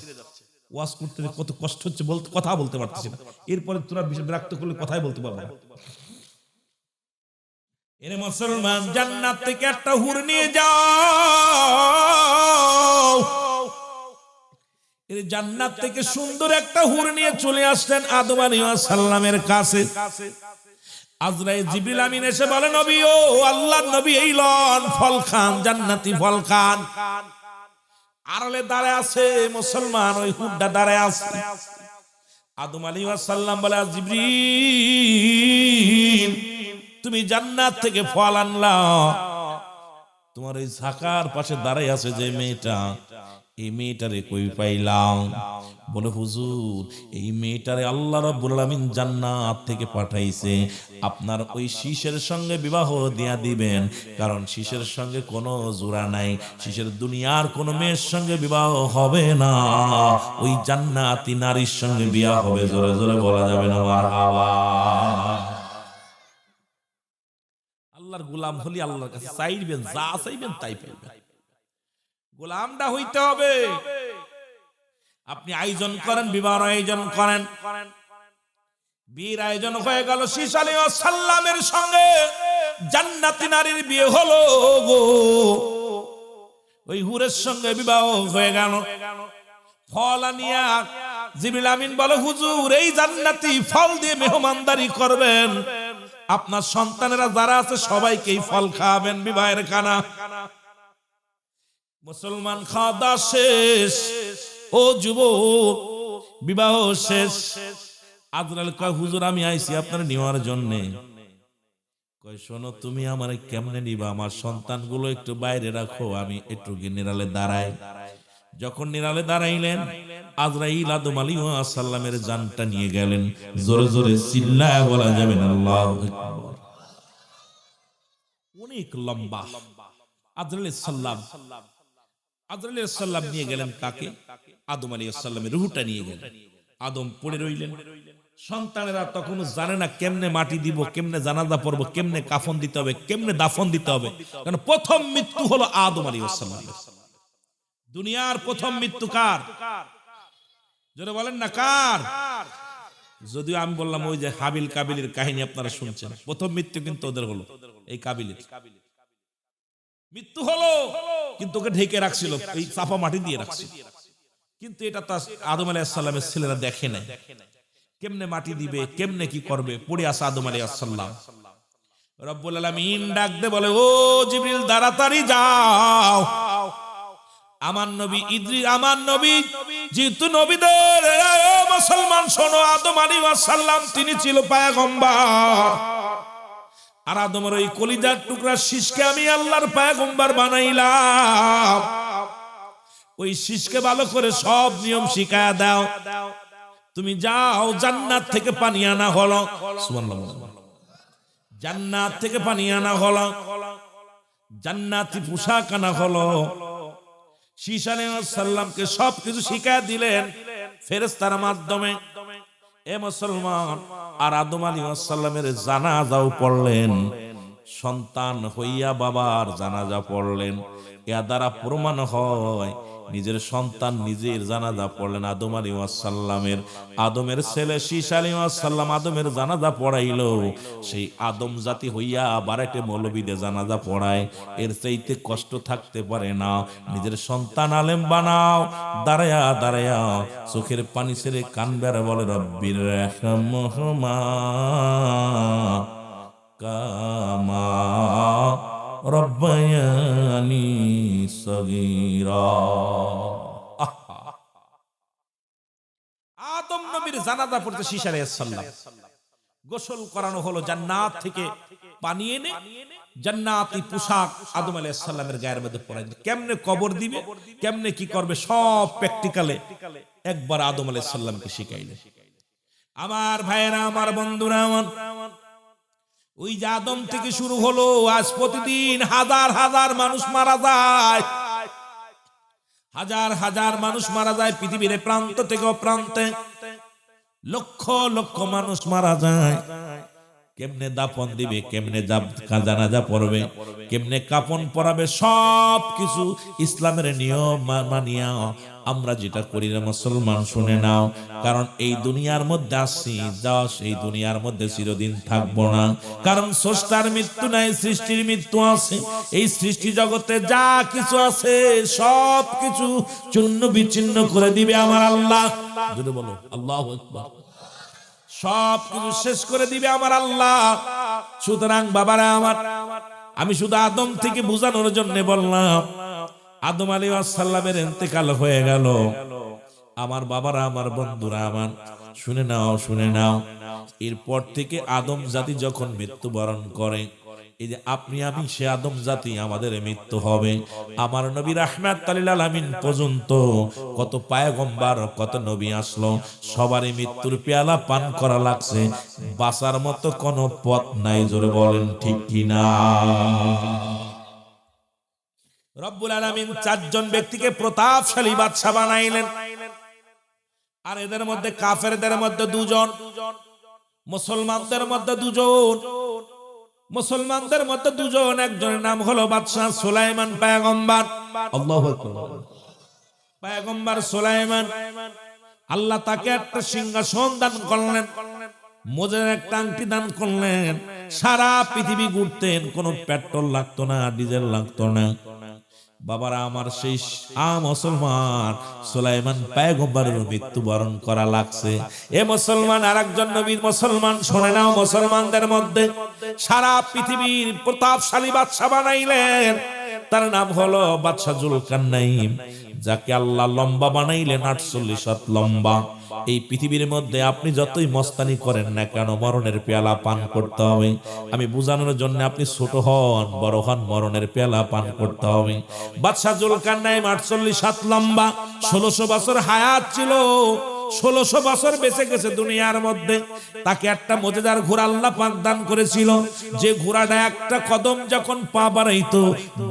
ওয়াজ করতে কত কষ্ট হচ্ছে, বলতে কথা বলতে পারতেছি না। এরপরে তোরা বিষয় বিরক্ত করলে কথাই বলতে পারবো না। এরে মুসলমান, জান্নাত থেকে একটা হুর নিয়ে যাও। এর জান্নাত থেকে সুন্দর একটা হুর নিয়ে চলে আসলেন আদম আলাইহিস সালামের কাছে। আজরাইল জিবরিল আমিন এসে বলে, নবী, ও আল্লাহর নবী, এই লন ফল খান, জান্নাতি ফল খান। আড়ালে দাঁড়ায় আছে মুসলমান, ওই হুরটা দাঁড়ায় আছে। আদম আলাইহিস সালাম বলে, জিবরিল তুমি জান্নাত থেকে ফল আনলা, তোমার এই ঝাঁকার পাশে দাঁড়ায় আছে যে মেয়েটা, এই মেয়েটারে কই পাইলাম? বলে, হুজুর, এই মেয়েটারে আল্লাহ রাব্বুল আলামিন জান্নাত থেকে পাঠাইছে, আপনার ওই শীষের সঙ্গে বিবাহ দিয়া দিবেন। কারণ শীষের সঙ্গে কোনো জোড়া নাই, শীষের দুনিয়ার কোনো মেয়ের সঙ্গে বিবাহ হবে না, ওই জান্নাতি নারীর সঙ্গে বিবাহ হবে। জোরে জোরে বলা যাবে না মারহাবা। আল্লাহর গোলাম হলি আল্লাহর কাছে চাইবেন, যা চাইবেন তাই পাইবেন। গোলামটা হইতে হবে। আপনি আয়োজন করেন, বিবাহ আয়োজন করেন, বিয়ের আয়োজন হয়ে গেল, শীষ আলাইহিস সালামের সঙ্গে জান্নাতি নারীর বিয়ে হলো গো। ওই হুরের সঙ্গে বিবাহ হয়ে গেল। ফল আনিয়া জিবরিল আমিন বলে, হুজুর, এই জান্নাতি ফল দিয়ে মেহমানদারি করবেন, আপনার সন্তানেরা যারা আছে সবাইকেই ফল খাওয়াবেন। বিবাহের খানা মুসলমান, খাওয়া দাওয়া শেষ। ও যুবক, বিবাহ শেষ। আজরাইল কয়, হুজুর, আমি আইছি আপনার নেওয়ার জন্য। কয়, শোনো, তুমি আমারে কেমনে নিবা? আমার সন্তানগুলো একটু বাইরে রাখো, আমি একটু নিরালে দাঁড়াই। যখন নিরালে দাঁড়াইলেন, আজরাইল আদম আলাইহিস সালামের জানটা নিয়ে গেলেন। জোরে জোরে চিল্লায়া বলা যাবে না আল্লাহু আকবার। অনেক লম্বা। আজরাইল সালাম নিয়ে গেলেন কাকে? আদম আলাইহিস সালামের রূহটা নিয়ে গেলেন। আদম পড়ে রইলেন। সন্তানেরা তখন জানে না কেমনে মাটি দিব, কেমনে জানাজা পড়ব, কেমনে কাফন দিতে হবে, কেমনে দাফন দিতে হবে। কারণ প্রথম মৃত্যু হলো আদম আলাইহিস সালামের। দুনিয়ার প্রথম মৃত্যু কার? জোরে বলেন না, কার? যদিও আমি বললাম ওই যে হাবিল কাবিলের কাহিনী আপনারা শুনছেন, প্রথম মৃত্যু কিন্তু ওদের হলো, এই কাবিলের মৃত্যু হলো, কিন্তু ওকে ঢেকে রাখছিল, এই চাপা মাটি দিয়ে রাখছিল। কিন্তু এটা তো আদম আলাইহিস সালামের ছেলেরা দেখে নাই, কেমনে মাটি দিবে, কেমনে কি করবে। পড়ে আসে আদম আলাইহিস সালাম। রব্বুল আলামিন ডাক দে বলে, ও জিবরিল তাড়াতাড়ি যাও, আমার নবী আমার নবী যেহেতু নবীদের মুসলমান শোনো, আদম আলাইহিস সালাম তিনি ছিল পয়গম্বর, আর আদমের ওই কলিজার টুকরা শীষকে আমি আল্লাহর পয়গম্বর বানাইলাম। ওই শীষকে ভালো করে সব নিয়ম শিখায়া দাও। তুমি যাও, জান্নাত থেকে পানি আনা হলো, সুবহানাল্লাহ, জান্নাত থেকে পানি আনা হলো, জান্নাতি পোশাক আনা হলো। শীষ আলাইহিস সালামকে সবকিছু শিখায়া দিলেন ফেরেশতার মাধ্যমে। এ মুসলমান, আর আদম আলাইহিস সালামের জানাজাও পড়লেন, সন্তান হইয়া বাবার জানাজা পড়লেন। এর দ্বারা প্রমাণ হয় নিজের সন্তান নিজের জানাজা পড়লেন আদম আলাইহিস সালামের। আদমের ছেলে শীষ আলাইহিস সালাম আদমের জানাজা পড়াইলো, সেই আদম জাতি হইয়া আবার একটা মৌলবীদের জানাজা পড়ায়। এর চাইতে কষ্ট থাকতে পারে না। নিজের সন্তান আলেম বানাও, দাঁড়ায়া দাঁড়ায়া চোখের পানি ছেড়ে কানবে বলে, রব্বির রাহমহুমা কামা রব্বায়ানি সগীরা। আদম নবীর জানাজা পড়তে শীষ আলাইহিস সালাম, গোসল করানো হলো, জান্নাত থেকে পানি এনে জান্নাতি পোশাক আদম আলাইহিস সালামের গায়ের মধ্যে পরাই দিল। কেমনে কবর দিবে, কেমনে কি করবে, সব প্র্যাকটিক্যালে একবার আদম আলাইহিস সালামকে শিখাইলেন। আমার ভাইয়েরা, আমার বন্ধুরা, আমার ওই যে আদম থেকে শুরু হলো, আজ প্রতিদিন হাজার হাজার মানুষ মারা যায়, হাজার হাজার মানুষ মারা যায় পৃথিবীর প্রান্ত থেকে প্রান্তে, লক্ষ লক্ষ মানুষ মারা যায়। কেমনে দাফন দিবে, কেমনে জানাজা পড়বে, কেমনে কাফন পরাবে, সব কিছু ইসলামের নিয়ম মানিয়া আমরা যেটা করি না মুসলমান, শুনে নাও। কারণ এই দুনিয়ার মধ্যে আসছি, যা সেই দুনিয়ার মধ্যে চিরদিন থাকবো না। কারণ স্রষ্টার মৃত্যু নাই, সৃষ্টির মৃত্যু আছে। এই সৃষ্টি জগতে যা কিছু আছে সব কিছু চূর্ণ বিচ্ছিন্ন করে দিবে আমার আল্লাহ। যদি বলো আল্লাহু আকবার, সব কিছু শেষ করে দিবে আমার আল্লাহ। সুতরাং বাবারা আমার, আমি শুধু আদম থেকে বোঝানোর জন্য বললাম, আদম আলাইহিস সালামের ইন্তেকাল হয়ে গেল। আমার বাবারা, আমার বন্ধুরা আমার, শুনে নাও, শুনে নাও। এরপর থেকে আদম জাতি যখন মৃত্যুবরণ করে, এই যে আপনি আমি সে আদম জাতি, আমাদের মৃত্যু হবে। আমার নবী রাহমাতুল লিল আলামিন পর্যন্ত কত পয়গম্বর, কত নবী আসলো, সবারই মৃত্যুর পেয়ালা পান করা লাগছে। বাঁচার মতো কোনো পথ নাই, জোরে বলেন ঠিক কিনা। রব্বুল আলামিন চারজন ব্যক্তিকে প্রতাপশালী বাদশা বানাইলেন, আর এদের মধ্যে কাফেরদের মধ্যে দুজন, মুসলমানদের মধ্যে দুজন। মুসলমানদের মধ্যে দুজন, একজনের নাম হলো বাদশা সুলাইমান পয়গম্বর। আল্লাহু আকবার। পয়গম্বর সুলাইমান, আল্লাহ তাকে একটা সিংহাসন দান করলেন, মোজের একটা আংটি দান করলেন। সারা পৃথিবী ঘুরতেন, কোনো পেট্রোল লাগতো না, ডিজেল লাগতো না। বাবারা আমার, সেই মুসলমান সুলাইমান পয়গম্বরের মৃত্যুবরণ করা লাগছে। এ মুসলমান, আরেকজন নবীর মুসলমান, শুনে নাও। মুসলমানদের মধ্যে সারা পৃথিবীর প্রতাপশালী বাদশা বানাইলেন, তার নাম হলো বাদশা জুলকারনাইন, যাকে আল্লাহ লম্বা বানাইলেন 48 হাত লম্বা। এই পৃথিবীর মধ্যে আপনি যতই মস্তানি করেন না কেন, মরণের পেয়ালা পান করতে হবে। আমি বুঝানোর জন্য, আপনি ছোট হন বড় হন, মরণের পেয়ালা পান করতে হবে। বাদশা জুলকারনাইন 48 হাত লম্বা, 1600 বছর হায়াত ছিল, 1600 বছর বেঁচে গেছে দুনিয়ার মধ্যে। তাকে একটা মজেদার ঘোড়া আল্লাহ পাক দান করেছিল, যে ঘোড়াটা একটা কদম যখন পা বাড়াইতো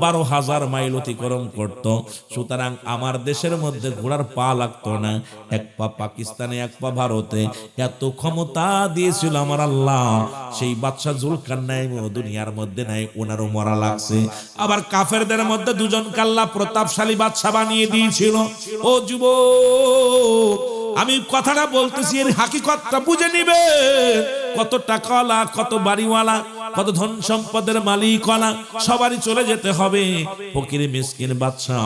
12,000 মাইল অতিক্রম করত। সুতরাং আমার দেশের মধ্যে ঘোড়ার পা লাগতো না, এক পা পাকিস্তানে, এক পা ভারতে। এত ক্ষমতা দিয়েছিল আমার আল্লাহ। সেই বাদশা জুলকারনাইন দুনিয়ার মধ্যে নাই, ওনারও মরা লাগছে। আবার কাফেরদের মধ্যে দুজনকে আল্লাহ প্রতাপশালী বাদশা বানিয়ে দিয়েছিল। ও যুবক, আমি কথাটা বলতেছি, এর হাকিকতটা বুঝে নিবে। কত টাকাওয়ালা, কত বাড়িওয়ালা, কত ধন সম্পদের মালিকানা সবারই চলে যেতে হবে। ফকির মিসকিন বাদশা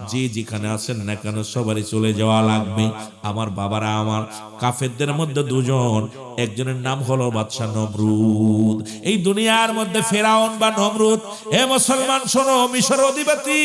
যে যেখানে আছেন না কেন সবারই চলে যাওয়া লাগবে। আমার বাবারা, আমার কাফেরদের মধ্যে দুজন, একজনের নাম হলো বাদশা নমরুদ। এই দুনিয়ার মধ্যে ফেরাউন বা নমরুদ, হে মুসলমান শোনো, মিশর অধিপতি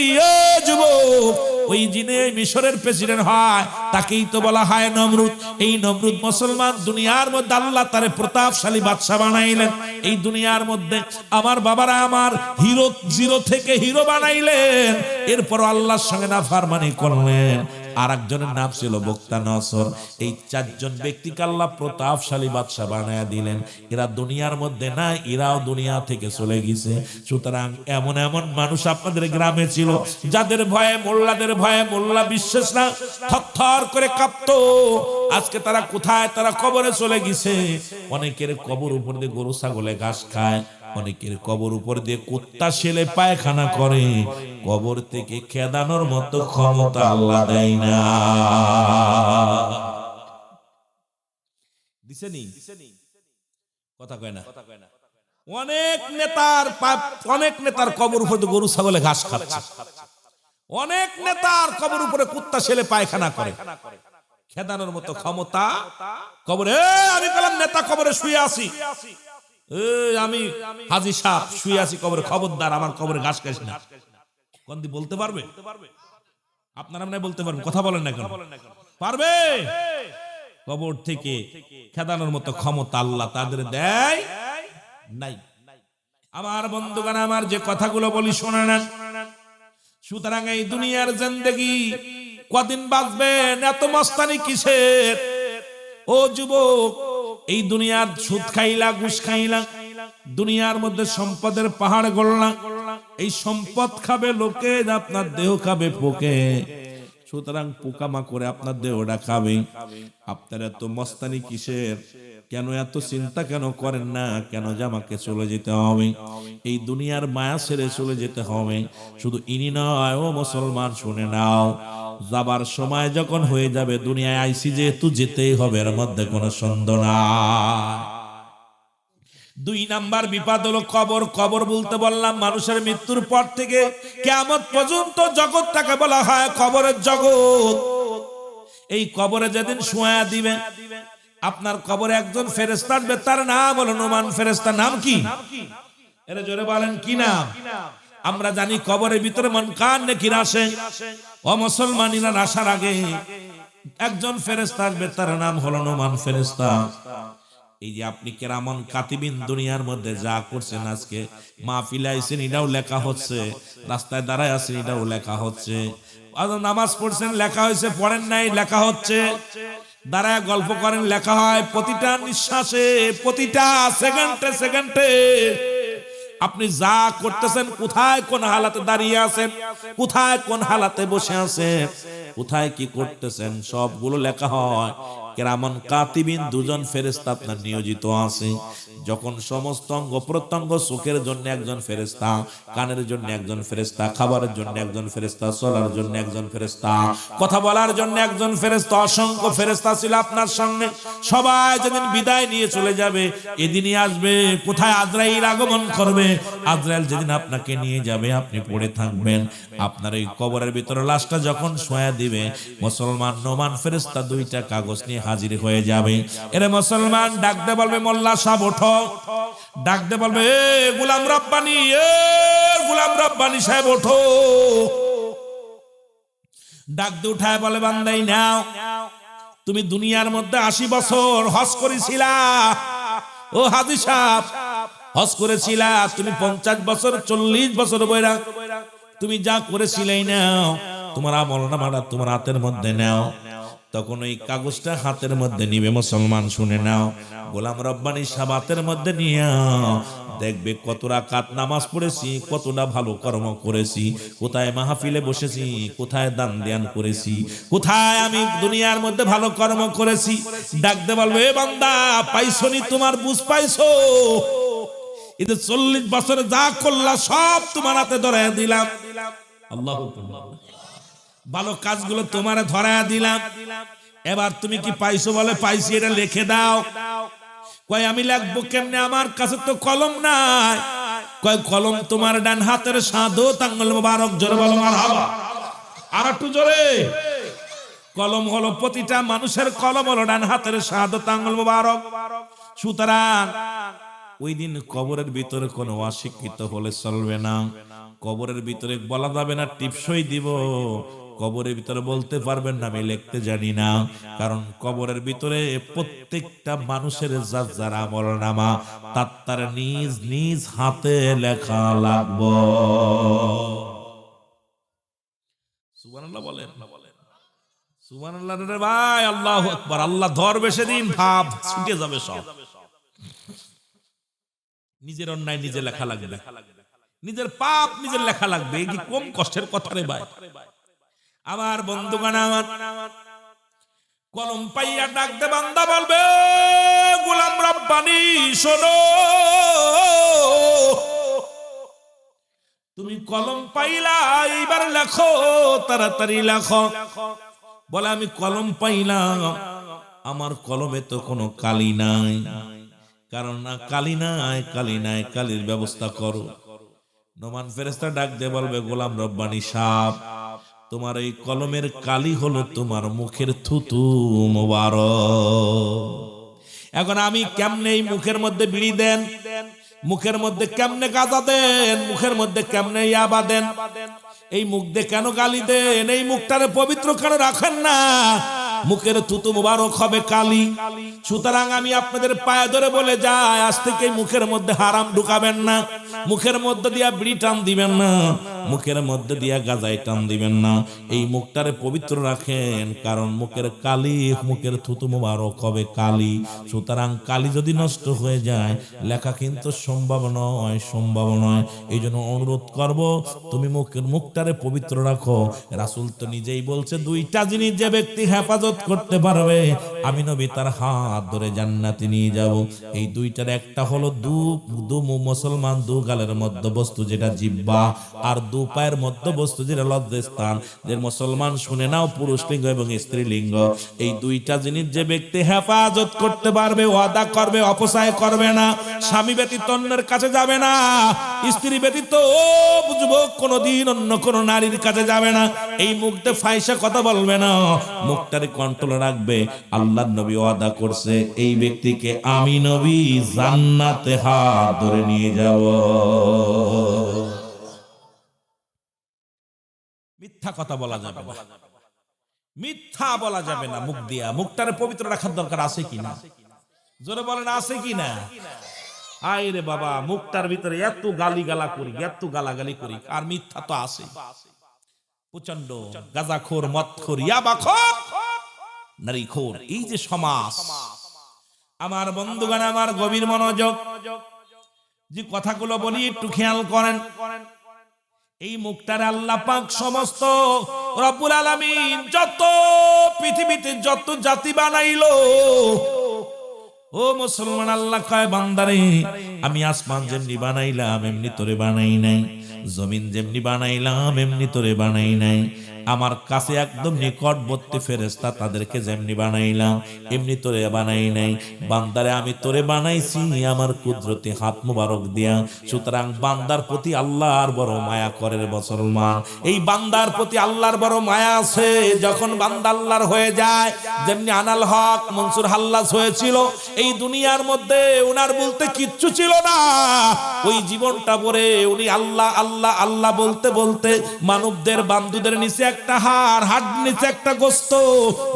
যুবক, ওই যিনি মিশরের প্রেসিডেন্ট হয় তাকেই তো বলা হয় নমরুদ। এই নমরুদ মুসলমান দুনিয়ার মধ্যে আল্লাহ তারে প্রতাপশালী বাদশা বানাইলেন। এই দুনিয়ার মধ্যে আমার বাবারা, আমার হিরো, জিরো থেকে হিরো বানাইলেন। এরপর আল্লাহর সঙ্গে নাফরমানি করলেন। আর একজনের নাম ছিল বুখতানসর। এই চারজন ব্যক্তিকে আল্লাহ প্রতাপশালী বাদশা বানায়া দিলেন। এরা দুনিয়ার মধ্যে না, এরাও দুনিয়া থেকে চলে গেছে। সুতরাং এমন এমন মানুষ আপনাদের গ্রামে ছিল যাদের ভয়ে, মোল্লাদের ভয়ে মোল্লা বিশ্বাসরা থরথর করে কাঁপতো। আজকে তারা কোথায়? তারা কবরে চলে গেছে। অনেকের কবর উপর দিয়ে গরু ছাগলে ঘাস খায়, অনেকের কবর উপর দিয়ে কুত্তা ছেলে পায়খানা করে। কবর থেকে খেদানোর মতো ক্ষমতা আল্লাহ দেয় না। দিছেনি কথা কয় না। অনেক নেতার কবর উপর দিয়ে গরু ছাগলে ঘাস খাচ্ছে। অনেক নেতার কবর উপরে কুত্তা ছেলে পায়খানা করে। খেদানোর মতো ক্ষমতা কবরে। আমি বললাম নেতা কবরে শুয়ে আছি, আমি হাজী সাহেব শুয়ে আছি কবরে, খবরদার আমার কবরে ঘাস খাইস না। কোন দি বলতে পারবে? আপনারা মনে বলতে পারবেন, কথা বলেন না কেন? পারবে? কবর থেকে খেদানোর মতো ক্ষমতা আল্লাহ তাদের দেয় নাই। আমার বন্ধুগণ, আমার যে কথাগুলো বলি শুনে নেন। সুতরাং এই দুনিয়ার জিন্দেগি কদিন বাঁচবেন? এত মস্তানি কিসের? ও যুবক, এই দুনিয়ার সুদ খাইলা, ঘুষ খাইলা, দুনিয়ার মধ্যে সম্পদের পাহাড় গড়লা। এই সম্পদ খাবে লোকে, আপনার দেহ খাবে পোকে। সুতরাং পোকামা করে আপনার দেহটা খাবে। আপনার এত মস্তানি কিসের? কেন এত চিন্তা কেন করেন না? কেন যে আমাকে চলে যেতে হবে, এই দুনিয়ার মায়া ছেড়ে চলে যেতে হবে? শুধু ইনি নয়, ও মুসলমান শুনে নাও, যাবার সময় যখন হয়ে যাবে, দুনিয়ায় আইসি যেহেতু যেতেই হবে, এর মধ্যে কোনো সন্দেহ নাই। 2 নাম্বার বিপদ হলো কবর। কবর বলতে বললাম মানুষের মৃত্যুর পর থেকে কিয়ামত পর্যন্ত জগৎটাকে বলা হয় কবরের জগৎ। এই কবরে যেদিন শোয়া দিবে, আপনার কবরে একজন ফেরেশতা আসবে, তার নাম হলো নুমান ফেরেশতা। নাম কি? এর জোরে বলেন কি নাম? আমরা জানি কবরের ভিতরে মুনকার নেকির আসে। ও মুসলমানিরা, আসার আগে একজন ফেরেশতা আসবে, তার নাম হলো নুমান ফেরেশতা। এই যে আপনি কেরামন কাতিবিন দুনিয়ার মধ্যে যা করছেন, আজকে মাহফিলে আইছেন এটাও লেখা হচ্ছে, রাস্তায় দাঁড়ায় আছেন এটাও লেখা হচ্ছে, নামাজ পড়ছেন লেখা হয়েছে, পড়েন নাই লেখা হচ্ছে, দাঁড়ায় গল্প করেন লেখা হয়। প্রতিটা নিঃশ্বাসে, প্রতিটা সেকেন্ডে সেকেন্ডে আপনি যা করতেছেন, কোথায় কোন হালাতে দাঁড়িয়ে আছেন, কোথায় কোন হালাতে বসে আছেন, কোথায় কি করতেছেন, সবগুলো লেখা হয়। কেরামান কাতিবিন 2 জন ফেরেশতা আপনার নিয়োজিত আছে। যখন সমস্ত অঙ্গ প্রত্যঙ্গ, চোখের জন্য একজন ফেরেশতা, কানের জন্য একজন ফেরেশতা, খাবারের জন্য একজন ফেরেশতা, চলার জন্য একজন ফেরেশতা, কথা বলার জন্য একজন ফেরেশতা, অসংখ্য ফেরেশতা ছিল আপনার সঙ্গে। সবাই যেদিন বিদায় নিয়ে চলে যাবে, এদিনই আসবে কোথায় আজরাইল আগমন করবে। আজরাইল যেদিন আপনাকে নিয়ে যাবে, আপনি পড়ে থাকবেন। আপনার এই কবরের ভিতরে লাশটা যখন শোয়া দিবে, মুসলমান নোমান ফেরেশতা 2টা কাগজ নিয়ে হাজির হয়ে যাবে। এরে মুসলমান ডাকতে বলবে, মোল্লা সাহেব ওঠো। ডাকতে বলবে, এ গোলাম রব্বানি, এ গোলাম রব্বানি সাহেব ওঠো। ডাকতে উঠায় বলে, বান্দাই নাও, তুমি দুনিয়ার মধ্যে 80 বছর হজ করেছিলা। ও হাজী সাহেব, হজ করেছিলা তুমি 50 বছর, 40 বছর বয়রা, তুমি যা করেছিলেই নাও, তোমার আমলনামাটা তোমার হাতের মধ্যে নাও। তখন ওই কাগজটা হাতের মধ্যে নিবে। মুসলমান শুনে নাও, গোলাম রব্বানি সাহেব হাতের মধ্যে নিয়ে দেখবে কত রাকাত নামাজ পড়েছি, কতটা ভালো কর্ম করেছি, কোথায় মাহফিলে বসেছি, কোথায় দান ধ্যান করেছি, কোথায় আমি দুনিয়ার মধ্যে ভালো কর্ম করেছি। ডাকতে বলবে, এ বান্দা, পাইছনি, তোমার বুঝ পাইছো? এই যে 40 বছরে যা করলা সব তোমার হাতে ধরাইয়া দিলাম। আল্লাহু আকবার। ভালো কাজগুলো তোমারে ধরাইয়া দিলাম। এবার তুমি কি পাইছো? বলে পাইছি। এটা লিখে দাও। কয় আমি লিখবো কেমনে, আমার কাছে তো কলম নাই। কয় কলম তোমার ডান হাতের শাহাদাত আঙ্গুল মোবারক, জোরে বলো মারহাবা। আর একটু জোরে। কলম হলো প্রতিটা মানুষের কলম হলো ডান হাতের শাহাদাত আঙ্গুল মোবারক। সুতরাং ওই দিন কবরের ভিতরে কোনো অশিক্ষিত হলে চলবে না। কবরের ভিতরে বলা যাবে না টিপসই দিব, কবরের ভিতরে বলতে পারবেন না আমি লিখতে জানি না। কারণ কবরের ভিতরে প্রত্যেকটা মানুষের যার যার আমলনামা তার নিজ নিজ হাতে লেখা লাগবে। সুবহানাল্লাহ বলেন, সুবহানাল্লাহ রে ভাই, আল্লাহু আকবার। আল্লাহ ধরবে সেদিন, ভাব ছুটে যাবে সব। নিজের অন্যায় নিজে লেখা লাগবে, নিজের পাপ নিজের লেখা লাগবে। এই কি কম কষ্টের কথা রে ভাই? আমার বন্ধুগণ, আমার কলম পাইয়া ডাক দে বান্দা বলবে, গোলাম রব্বানি শোনো, তুমি কলম পাইলা, এইবার লেখো, তাড়াতাড়ি লেখো। বলে আমি কলম পাইলাম, আমার কলমে তো কোনো কালি নাই। কারণ না কালি নাই, কালি নাই, কালির ব্যবস্থা করো। নোমান ফেরেশতা ডাক দিয়ে বলবে, গোলাম রব্বানি সাহেব, তোমার এই কলমের কালি হলো তোমার মুখের থুতু মোবারক। এখন আমি কেমনে এই মুখের মধ্যে বিড়ি দেন, মুখের মধ্যে কেমনে গাঁজা দেন, মুখের মধ্যে কেমনে ইয়াবা দেন, এই মুখ দিয়ে কেন গালি দেন, এই মুখটারে পবিত্র কেন রাখেন না? মুখের থুতু মুবারক হবে কালি। সুতরাং আমি আপনাদের পায়ে ধরে বলে যাই, আজ থেকে মুখের মধ্যে হারাম ঢুকাবেন না, মুখের মধ্যে দিয়া বিড়ি টান দিবেন না, মুখের মধ্যে দিয়া গাঁজাই টান দিবেন না। এই মুখটারে পবিত্র রাখেন, কারণ মুখের কালি, মুখের থুতু মুবারক হবে কালি। সুতরাং কালি যদি নষ্ট হয়ে যায়, লেখা কিন্তু সম্ভব নয়, সম্ভব নয়। এই জন্য অনুরোধ করব, তুমি মুখটারে পবিত্র রাখো। রাসূল তো নিজেই বলছে, দুইটা জিনিস যে ব্যক্তি হেফাজত করতে পারবে, আমি নবী তার হাত ধরে জান্নাতে নিয়ে যাব। এই দুইটার একটা হলো দু মুসলমান দু গালের মধ্যবস্তু যেটা জিহ্বা, আর দু পায়ের মধ্যবস্তু যেটা লজ্জাস্থান। যে মুসলমান শুনে নাও, পুরুষ লিঙ্গ এবং স্ত্রী লিঙ্গ, এই দুইটা জিনিস যে ব্যক্তি হেফাজত করতে পারবে, ওয়াদা করবে, অপচয় করবে না, স্বামী ব্যতীত অন্যের কাছে যাবে না, স্ত্রী ব্যতীত বুঝবো কোনদিন অন্য কোন নারীর কাছে যাবে না, এই মুখতে ফাইসা কথা বলবে না, মুখটারে কন্ট্রোল রাখবে। আল্লাহর নবী ওয়াদা করছে, এই ব্যক্তিকে আমি নবী জান্নাতে হাত ধরে নিয়ে যাব। মিথ্যা কথা বলা যাবে না, মিথ্যা বলা যাবে না মুখ দিয়া। মুখটারে পবিত্র রাখার দরকার আছে কিনা? জোরে বলেন, আছে কিনা? আইরে বাবা, মুখটার ভিতরে এত গালিগালা করি, এত গালাগালি করি, আর মিথ্যা তো আছে। প্রচন্ড গাঁজাখোর, মদখোর, ইয়াবাখোর, নারীখোর, এই যে সমাজ। আমার বন্ধুগণ, আমার গভীর মনোযোগ, যে কথাগুলো বলি একটু খেয়াল করেন। এই মুখটারে আল্লাহ পাক সমস্ত রব্বুল আলামিন যত পৃথিবীতে যত জাতি বানাইলো, ও মুসলমান, আল্লাহ কয় বান্দারে, আমি আসমান যেমনি বানাইলাম এমনি তোরে বানাই নাই, জমিন যেমনি বানাইলাম এমনি তোরে বানাই নাই, আমার কাছে একদম নিকটবর্তী ফেরেশতা তাদেরকে যেমনি বানাইলাম এমনি তোরে বানাই নাই। বান্দারে আমি তোরে বানাইছি আমার কুদরতি হাত মুবারক দিয়া। সুতরাং বান্দার প্রতি আল্লাহর বড় মায়া করে মুসলমান। এই বান্দার প্রতি আল্লাহর বড় মায়া আছে। যখন বান্দা আল্লাহর হয়ে যায়, যেমনি আনাল হক মনসুর হাল্লাস হয়েছিল, এই দুনিয়ার মধ্যে উনার বলতে কিচ্ছু ছিল না, ওই জীবনটা পরে উনি আল্লাহ আল্লাহ আল্লাহ বলতে বলতে মানবদের বান্ধুদের নিচে একটা হাড়, হাড় নিচে একটা গোস্ত,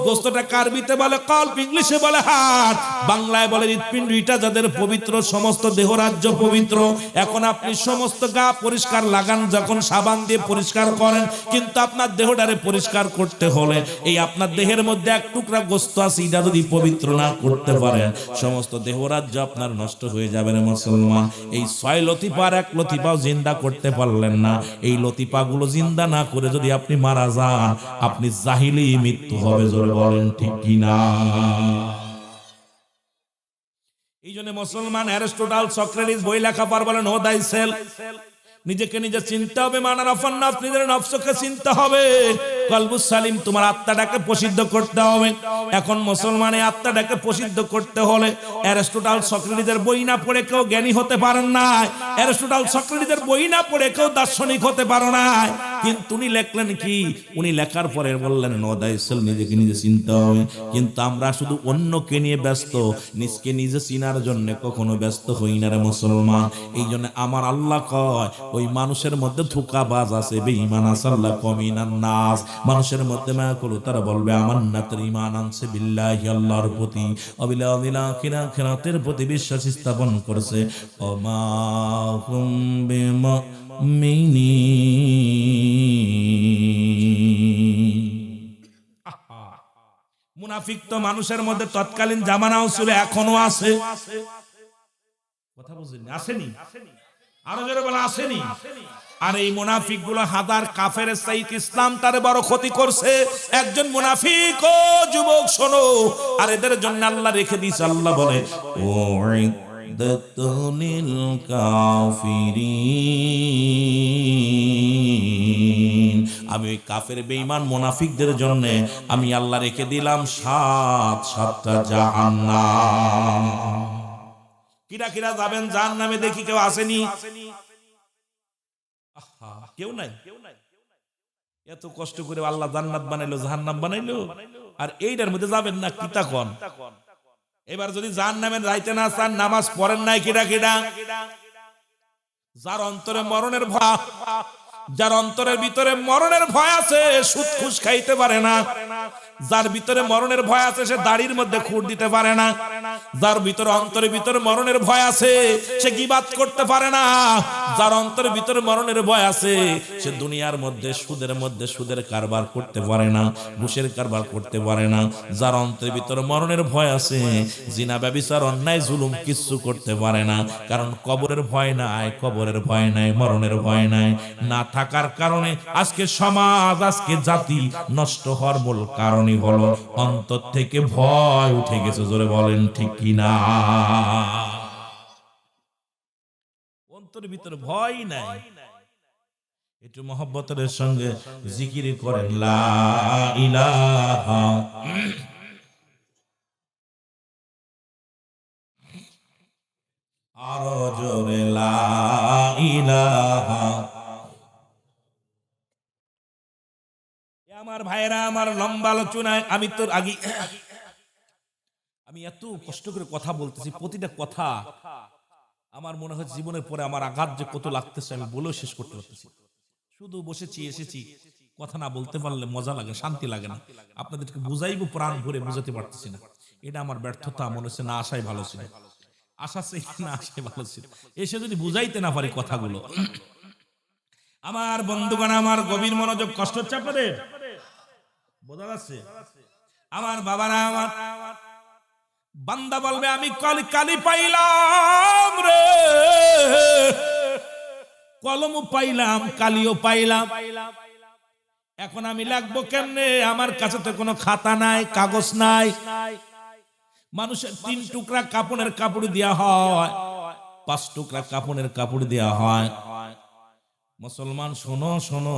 গোস্তটা কারবিতে বলে কল্প, ইংলিশে বলে হাড়, বাংলায় বলে হৃৎপিণ্ড। এটা যাদের পবিত্র, সমস্ত দেহ রাজ্য পবিত্র। এখন আপনি সমস্ত গা পরিষ্কার লাগান, যখন সাবান দিয়ে পরিষ্কার করেন, কিন্তু আপনার দেহটারে পরিষ্কার করতে হলে এই আপনার দেহের মধ্যে এক টুকরা গোস্ত আছে, এটা যদি পবিত্র না করতে পারেন, সমস্ত দেহ রাজ্য আপনার নষ্ট হয়ে যাবে না মুসলমান। এই 6 লতিফার 1 লতিফাও জিন্দা করতে পারলেন না। এই লতিফাগুলো জিন্দা না করে যদি আপনি মারা যান, আপনি জাহিলি মৃত্যু হবে। জোরে বলেন ঠিক কিনা? এই জন্য মুসলমান অ্যারিস্টটল, সক্রেটিস বই লেখা পার বলেন, ও দাই সেল, নিজেকে নিজে চিনতে হবে। মানার আফান নাফস, নিজের নফসকে চিনতে হবে। কলবুস সালিম, তোমার আত্মাটাকে প্রসিদ্ধ করতে হবে। এখন মুসলমানের আত্মাটাকে প্রসিদ্ধ করতে হলে অ্যারিস্টটল সক্রেটিসের বই না পড়ে কেউ জ্ঞানী হতে পারেন না। অ্যারিস্টটল সক্রেটিসের বই না পড়ে কেউ দার্শনিক হতে পারো না। কিন্তু উনি লেখলেন কি? উনি লেখার পরে বললেন নো দ্য সেলফ, নিজেকে নিজে চিনতে হবে। কিন্তু আমরা শুধু অন্যকে নিয়ে ব্যস্ত, নিজকে নিজে চিনার জন্য কখনো ব্যস্ত হই না রে মুসলমান। এই জন্য আমার আল্লাহ কয় ওই মানুষের মধ্যে ধোঁকাবাজ আছে, বেঈমান আছে, আল্লাহ কমিনান নাস। মানুষের মধ্যে মায়া করো, তারা বলবে আমার নাতের ঈমান আনছে বিল্লাহি, আল্লাহর প্রতি, অবিল আখিরাতের প্রতি বিশ্বাস স্থাপন করেছে। ওমা হুম বিমুমিনিন। মুনাফিক তো মানুষের মধ্যে তৎকালীন জামানাও ছিল, এখনো আছে। কথা বুঝেননি? আসেনি? আরো জোরে বলা আসেনি? আর এই মুনাফিক গুলো হাজার কাফেরের চাইতে ইসলাম তারে বড় ক্ষতি করছে। একজন মুনাফিক, ও যুবক শোনো, আর এদের জন্য আল্লাহ রেখে দিয়েছে, আল্লাহ বলে ওয়াইদাতুলিল কাফিরিন, আমি ওই কাফের বেঈমান মুনাফিকদের জন্য আমি আল্লাহ রেখে দিলাম সাতটা জাহান্নাম। কিরা কিরা যাবেন জাহান্নামে দেখি কেউ আসেনি? কেউ নাই। এত কষ্ট করে আল্লাহ জান্নাত বানাইলো, জাহান্নাম বানাইলো, আর এইটার মধ্যে যাবেন না? কিতা কোন? এবার যদি জাহান্নামে যাইতে না চান, নামাজ পড়েন নাই কিরা কিরা? যার অন্তরে মরণের ভয়, যার অন্তরের ভিতরে মরণের ভয় আছে, সুদ ঘুষ খাইতে পারে না। যার ভিতরে মরণের ভয় আছে, সে দাড়ির মধ্যে খুঁট দিতে পারে না। যার ভিতরে অন্তরের ভিতরে মরণের ভয় আছে, সে গীবাত করতে পারে না। যার অন্তরের ভিতরে মরণের ভয় আছে, সে দুনিয়ার মধ্যে সুদের কারবার করতে পারে না, ঘুষের কারবার করতে পারে না। যার অন্তরের ভিতরে মরণের ভয় আছে, জিনা ব্যভিচার অন্যায় জুলুম কিচ্ছু করতে পারে না। কারণ কবরের ভয় নাই, মরণের ভয় নাই। না থাকার কারণে আজকে সমাজ, আজকে জাতি নষ্ট হওয়ার মূল কারণই হলো অন্তর থেকে ভয় উঠে গেছে। জোরে বলেন ঠিক কিনা? অন্তরের ভিতরে ভয় নাই। একটু মহব্বতের সঙ্গে জিকির করেন লা ইলাহা, আরো জোরে লা ইলাহা। আমার ভাইরা, আমার লম্বা আলোচনায় আমি তোর আগে আমি এত কষ্ট করে কথা বলতেছি, প্রতিটা কথা আমার মনে হয় জীবনের পরে আমার আঘাত যে কত লাগতেছে আমি বলেও শেষ করতে পারতেছি। শুধু বসেছি, এসেছি, কথা না বলতে পারলে মজা লাগে, শান্তি লাগে না। আপনাদেরকে বুঝাইবো, প্রাণ ভরে বুঝাতে পারতেছি না। এটা আমার ব্যর্থতা। মনে হচ্ছে না আসাই ভালো ছিল, আশা চাই না আসাই ভালো ছিল। এসে যদি বুঝাইতে না পারি কথাগুলো, আমার বন্ধুগণ, আমার গভীর মনোযোগ, কষ্ট হচ্ছে আপনাদের? বোঝা যাচ্ছে? আমার বাবারা, আমার বান্দা বলবে আমি কালি পাইলাম রে, কলমও পাইলাম, কালিও পাইলাম, এখন আমি লাগবো কেমনে? আমার কাছে তো কোনো খাতা নাই, কাগজ নাই। মানুষের 3 টুকরা কাপড়ের কাপড় দেওয়া হয়, 5 টুকরা কাপড়ের কাপড় দেওয়া হয়। মুসলমান শোনো শোনো,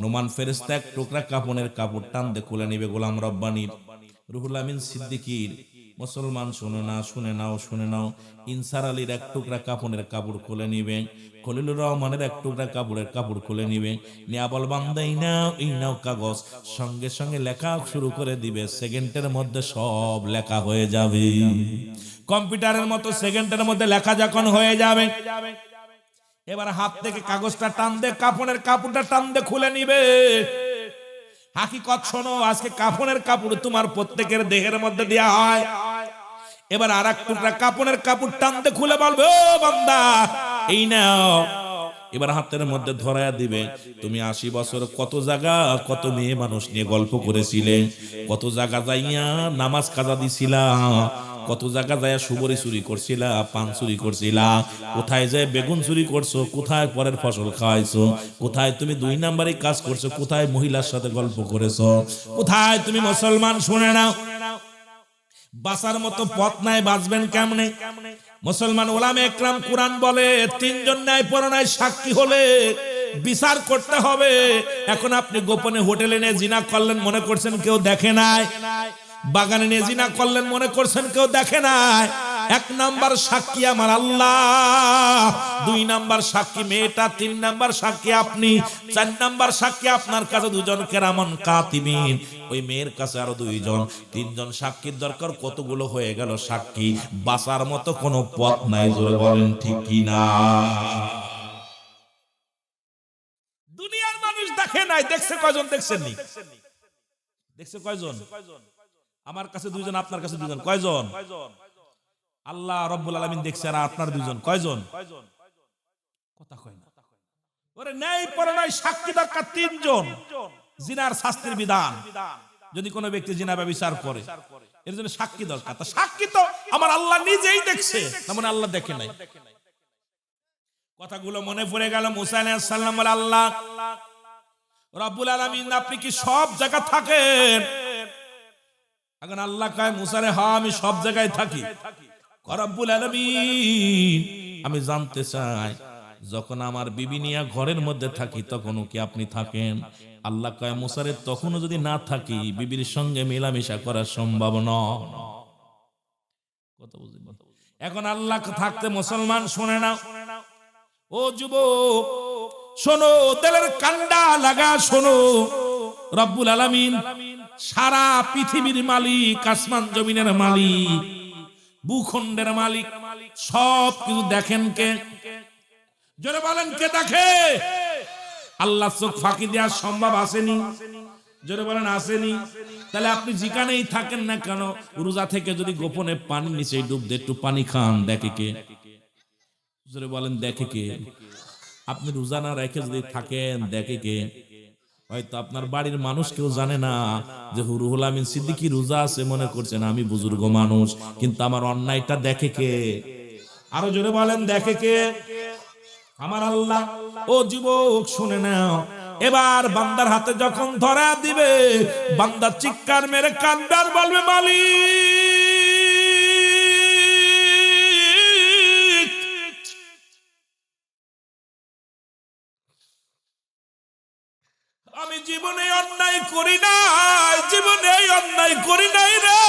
নোমান ফেরেশতা 1 টুকরা কাপড়ের কাপড় টান দিয়ে খুলে নিবে গোলাম রব্বানীর, রুহুল আমিন সিদ্দিকীর। মুসলমান শুনে নাও, ইনসার আলীর 1 টুকরা কাপড়ের কাপড় খুলে নিবে, খলিলুর রহমানের 1 টুকরা কাপড়ের কাপড় খুলে নিবে, নিয়া বল বান্দা এই নাও কাগজ, সঙ্গে সঙ্গে লেখা শুরু করে দিবে। সেকেন্ডের মধ্যে সব লেখা হয়ে যাবে, কম্পিউটারের মতো সেকেন্ডের মধ্যে লেখা যখন হয়ে যাবে, এবার হাত থেকে কাগজটা টান দে, কাপড়ের কাপড়টা টান দে খুলে নিবে। হাকিকত শোনো, আজকে কাপড়ের কাপড় তোমার প্রত্যেকের দেহের মধ্যে দেয়া হয়। এবার আর 1 টুকরা কাপড়ের কাপড় টান দে খুলে বলবে ও বান্দা এই নাও। এবার হাতের মধ্যে ধরায়া দিবে। তুমি 80 বছর কত জায়গা, কত মেয়ে মানুষ নিয়ে গল্প করেছিলে, কত জায়গা যাইয়া নামাজ কাজা দিছিলা, কত জায়গা যায় সুবরি চুরি করছিলা, পান চুরি করছিলা, কোথায় যায় বেগুন চুরি করছো, কোথায় পরের ফসল খাওয়াইছো, কোথায় তুমি 2 নাম্বারই কাজ করছো, কোথায় মহিলার সাথে গল্প করেছো, কোথায় তুমি মুসলমান শুনে নাও বাঁচার মতো পথ নাই, বাঁচবেন কেমনে? মুসলমান ওলামে একরাম কুরআন বলে 3 জন ন্যায় পরায়ণ সাক্ষী হলে বিচার করতে হবে। এখন আপনি গোপনে হোটেলে নিয়ে জিনা করলেন, মনে করছেন কেউ দেখে নাই। বাগানে নিয়ে জিনা করলেন, মনে করছেন কেউ দেখে নাই। এক নাম্বার সাক্ষী আমার আল্লাহ, দুই নাম্বার সাক্ষী মেয়েটা, তিন নাম্বার সাক্ষী আপনি, চার নাম্বার সাক্ষী আপনার কাছে দুজন কেরামান কাতিবিন, ওই মেয়ের কাছে আরো দুইজন, তিনজন সাক্ষীর দরকার। কতগুলো হয়ে গেল সাক্ষী? বাঁচার মতো কোনো পথ নাই। জোরে বলেন ঠিক কিনা? দুনিয়ার মানুষ দেখে নাই, দেখছে কয়জন? দেখছেন নি? দেখছে কয়জন? আমার কাছে দুইজন, আপনার কাছে দুইজন, কয়জন? আল্লাহ রাব্বুল আলামিন দেখছে, আর আপনার দুইজন, কয়জন? কথা কয় না। ওরে নেই পরে নাই, সাক্ষী দরকার তিনজন। জিনার শাস্তির বিধান, যদি কোনো ব্যক্তি জিনা ব্যভিচার করে এর জন্য সাক্ষী দরকার। তা সাক্ষী তো আমার আল্লাহ নিজেই দেখছে, তেমন আল্লাহ দেখে নাই। কথাগুলো মনে পড়ে গেল। মুসা আলাইহিস সালাম বলে, আল্লাহ রাব্বুল আলামিন আপনি কি সব জায়গা থাকেন? এখন আল্লাহ কয় মুসারে, হ্যাঁ আমি সব জায়গায় থাকি। রব্বুল আলামিন আমি জানতে চাই, যখন আমার বিবি নিয়ে ঘরের মধ্যে থাকি তখনও কি আপনি থাকেন? আল্লাহ কয় মুসারে, তখনও যদি না থাকি বিবির সঙ্গে মেলামেশা করা সম্ভব নয়। কথা বুঝলেন? এখন আল্লাহ থাকতে মুসলমান শোনে না। ও যুবক শোনো, তেলের কান্ডা লাগা শোনো, রব্বুল আলামিন সারা পৃথিবীর মালিক, আসমান জমিনের মালিক, ভূখণ্ডের মালিক, সব কিছু দেখেন কে? জোরে বলেন কে দেখে? আল্লাহ চোখ ফাঁকি দেওয়া সম্ভব আসেনি? জোরে বলেন আসেনি? তাহলে আপনি যেখানেই থাকেন না কেন, রোজা থেকে যদি গোপনে পানি নিচে ডুব দিয়ে একটু পানি খান, দেখে কে? জোরে বলেন দেখে কে? আপনি রোজা না রেখে যদি থাকেন, দেখে কে? হয়তো আপনার বাড়ির মানুষ কেউ জানে না যে রুহুল আমিন সিদ্দিকী রোজা আছে, মনে করছেন আমি বুজুর্গ মানুষ, কিন্তু আমার অন্যায়টা দেখে কে? আরো জোরে বলেন দেখে কে? আমার আল্লাহ। ও যুবক শুনে নাও, এবার বান্দার হাতে যখন ধরা দিবে, বান্দা চিৎকার মেরে কান্দার বলবে, মালিক আমি জীবনে অন্যায় করি নাই, জীবনে অন্যায় করি নাই রে,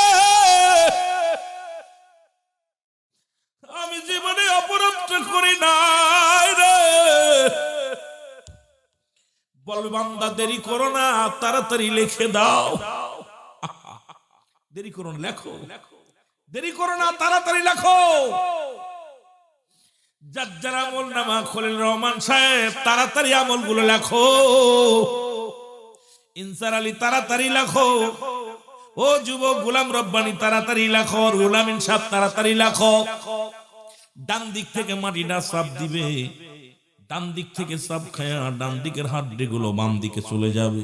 আমি জীবনে অপরাধ করি নাই রে। বলবে বান্দা দেরি করো না, তাড়াতাড়ি লিখে দাও। দেরি করো না, লেখো। দেরি করো না, তাড়াতাড়ি লেখো। যার আমল নামা খলিল রহমান সাহেব, তাড়াতাড়ি আমলগুলো লেখো। ইনসার আলী তাড়াতাড়ি লেখো। ও যুবক গোলাম রব্বানি তাড়াতাড়ি লেখো। রুহুল আমিন সাহেব তাড়াতাড়ি লেখো। ডান দিক থেকে মাটিটা চাপ দিবে, ডান দিক থেকে চাপ খায় ডান দিকের হাড্ডি গুলো বাম দিকে চলে যাবে,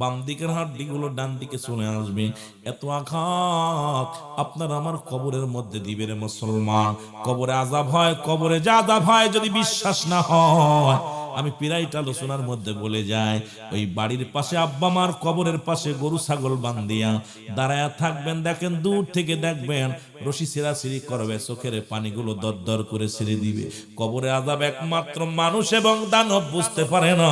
বাম দিকের হাড্ডি গুলো ডান দিকে চলে আসবে। এত আঘাত আপনার আমার কবরের মধ্যে দিবে রে মুসলমান। কবরে আযাব হয়, কবরে যা আযাব হয় যদি বিশ্বাস না হয়, আমি পিরাইট আলোচনার মধ্যে বলে যাই, ওই বাড়ির পাশে আব্বা মার কবরের পাশে গরু ছাগল বান্ধিয়া দাঁড়ায়া থাকবেন, দেখেন দূর থেকে দেখবেন রশি ছিঁড়াছিঁড়ি করবে, চোখের পানিগুলো দরদর করে ছেড়ে দিবে। কবরে আযাব একমাত্র মানুষ এবং দানব বুঝতে পারে না,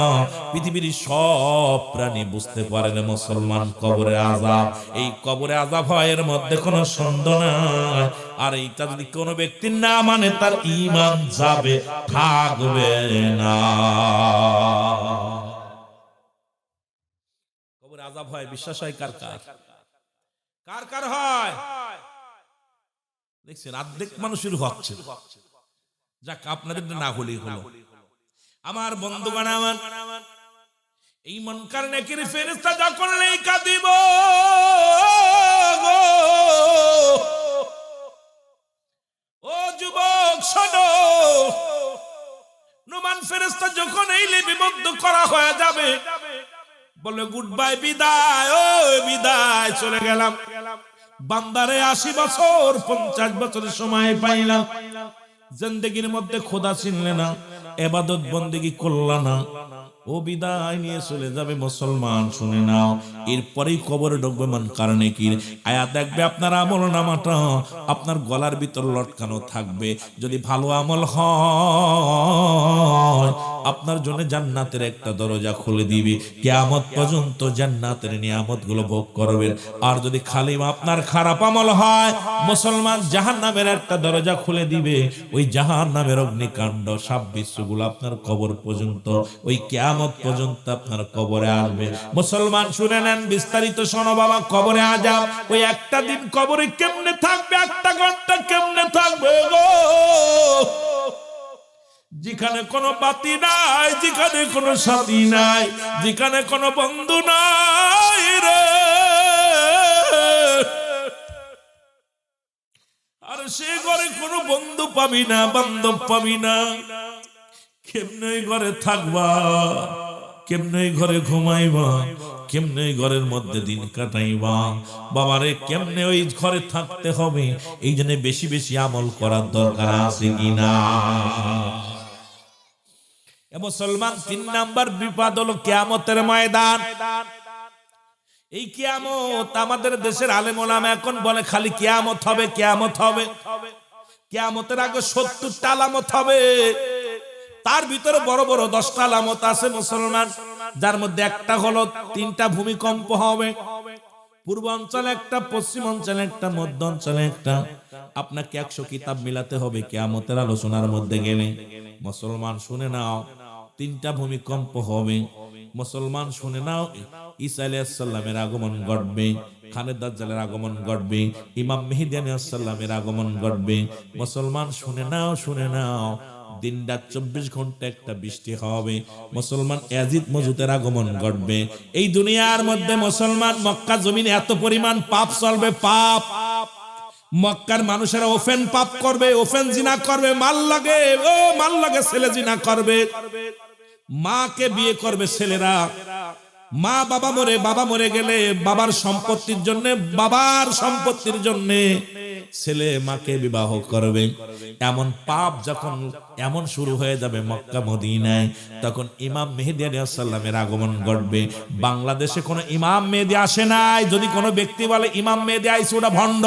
পৃথিবীর সব প্রাণী বুঝতে পারে না মুসলমান কবরে আযাব। এই কবরে আযাব হয়, এর মধ্যে কোনো সন্দেহ নাই। আর এইটা যদি কোনো ব্যক্তি না মানে, তার ঈমান যাবে, থাকবে না। কবরে আযাব হয়, বিশ্বাস হয় কার কার? কার কার হয়? দেখছেন অর্ধেক মানুষের হচ্ছে। যাক আপনাদের না হলেই হলো। আমার বন্ধুগণ, আমার এই মুনকার নেকির ফেরেশতা যখন লেখা দিব, ও যুবক শোনো, নুমান ফেরেশতা যখন এই লিপিবদ্ধ করা হয়ে যাবে, বলে গুড বাই, বিদায়, ও বিদায়, চলে গেলাম। বান্দারে 80 বছর 50 বছরের সময় পাইলাম, জিন্দেগির মধ্যে খোদা চিনলে না, ইবাদত বন্দেগী করলা না, ও বিদায় নিয়ে চলে যাবে। মুসলমান শুনে নাও, এরপরেই কবরে ঢুকবে মুনকার নেকির। আয়াত দেখবে আপনার আমল নামাটা আপনার গলার ভিতর লটকানো থাকবে। যদি ভালো আমল হয় আপনার জন্য জান্নাতের একটা দরজা খুলে দিবে, কিয়ামত পর্যন্ত জান্নাতের নিয়ামতগুলো ভোগ করবেন। আর যদি খালি আপনার খারাপ আমল হয়, মুসলমান জাহান্নামের একটা দরজা খুলে দিবে, ওই জাহান্নামের অগ্নিকাণ্ড সাপ বিশ্বগুলো আপনার কবর পর্যন্ত, ওই কিয়ামত পর্যন্ত আপনার কবরে আসবে। মুসলমান শুনে নেন, বিস্তারিত শোনো বাবা। কবরে আযাব, ওই একটা দিন কবরে কেমনে থাকবে, একটা ঘন্টা কেমনে থাকবে গো, যেখানে কোনো বাতি নাই, যেখানে কোনো সাথী নাই, যেখানে কোনো বন্ধু নাই রে। আর সে ঘরে কোনো বন্ধু পাবি না, বান্ধব পাবি না। কেমনে ঘরে থাকবা, কেমনে ঘরে ঘুমাইবা, কেমনে ঘরের মধ্যে দিন কাটাইবা বাবারে, কেমনে ওই ঘরে থাকতে হবে। এই জন্য বেশি বেশি আমল করার দরকার আছে কিনা। মুসলমান 3 নাম্বার বিপদ হলো কিয়ামতের ময়দান। এই কিয়ামত আমাদের দেশের আলেম ওলামা এখন বলে খালি কিয়ামত হবে, কিয়ামত হবে। কিয়ামতের আগে 70টা আলামত হবে, তার ভিতরে বড় বড় 10টা আলামত আছে মুসলমান, যার মধ্যে একটা হলো 3টা ভূমিকম্প হবে। পূর্বাঞ্চলে একটা, পশ্চিম অঞ্চলে একটা, মধ্য অঞ্চলে একটা। আপনাকে 100 কিতাব মিলাতে হবে কিয়ামতের আলোচনার মধ্যে গেলে। মুসলমান শুনে নাও, 3টা ভূমিকম্প হবে। মুসলমান শুনে নাও, ঈসা আলাইহিস সালামের আগমন ঘটবে, খানে দাজ্জালের আগমন ঘটবে, ইমাম মেহেদী আলাইহিস সালামের আগমন ঘটবে। মুসলমান শুনে নাও, শুনে নাও, দিন রাত 24 ঘন্টা একটা বৃষ্টি হবে। মুসলমান ইয়াজিদ মজুদের আগমন ঘটবে। এই দুনিয়ার মধ্যে মুসলমান মক্কা জমিনে এত পরিমাণ পাপ চলবে, পাপ। মক্কার মানুষেরা ওপেন পাপ করবে, ওপেন জিনা করবে, মাল লাগে, ও মাল লাগে, ছেলে জিনা করবে, মাকে বিয়ে করবে ছেলেরা। মা বাবা মরে, বাবা মরে গেলে বাবার সম্পত্তির জন্য, বাবার সম্পত্তির জন্য ছেলে মাকে বিবাহ করবে। এমন পাপ যখন এমন শুরু হয়ে যাবে মক্কা মদিনায়, তখন ইমাম মেহেদী আলাইহিস সালামের আগমন ঘটবে। বাংলাদেশে কোনো ইমাম মেহেদী আসে নাই। যদি কোনো ব্যক্তি বলে ইমাম মেহেদী আইছে, ওটা ভণ্ড।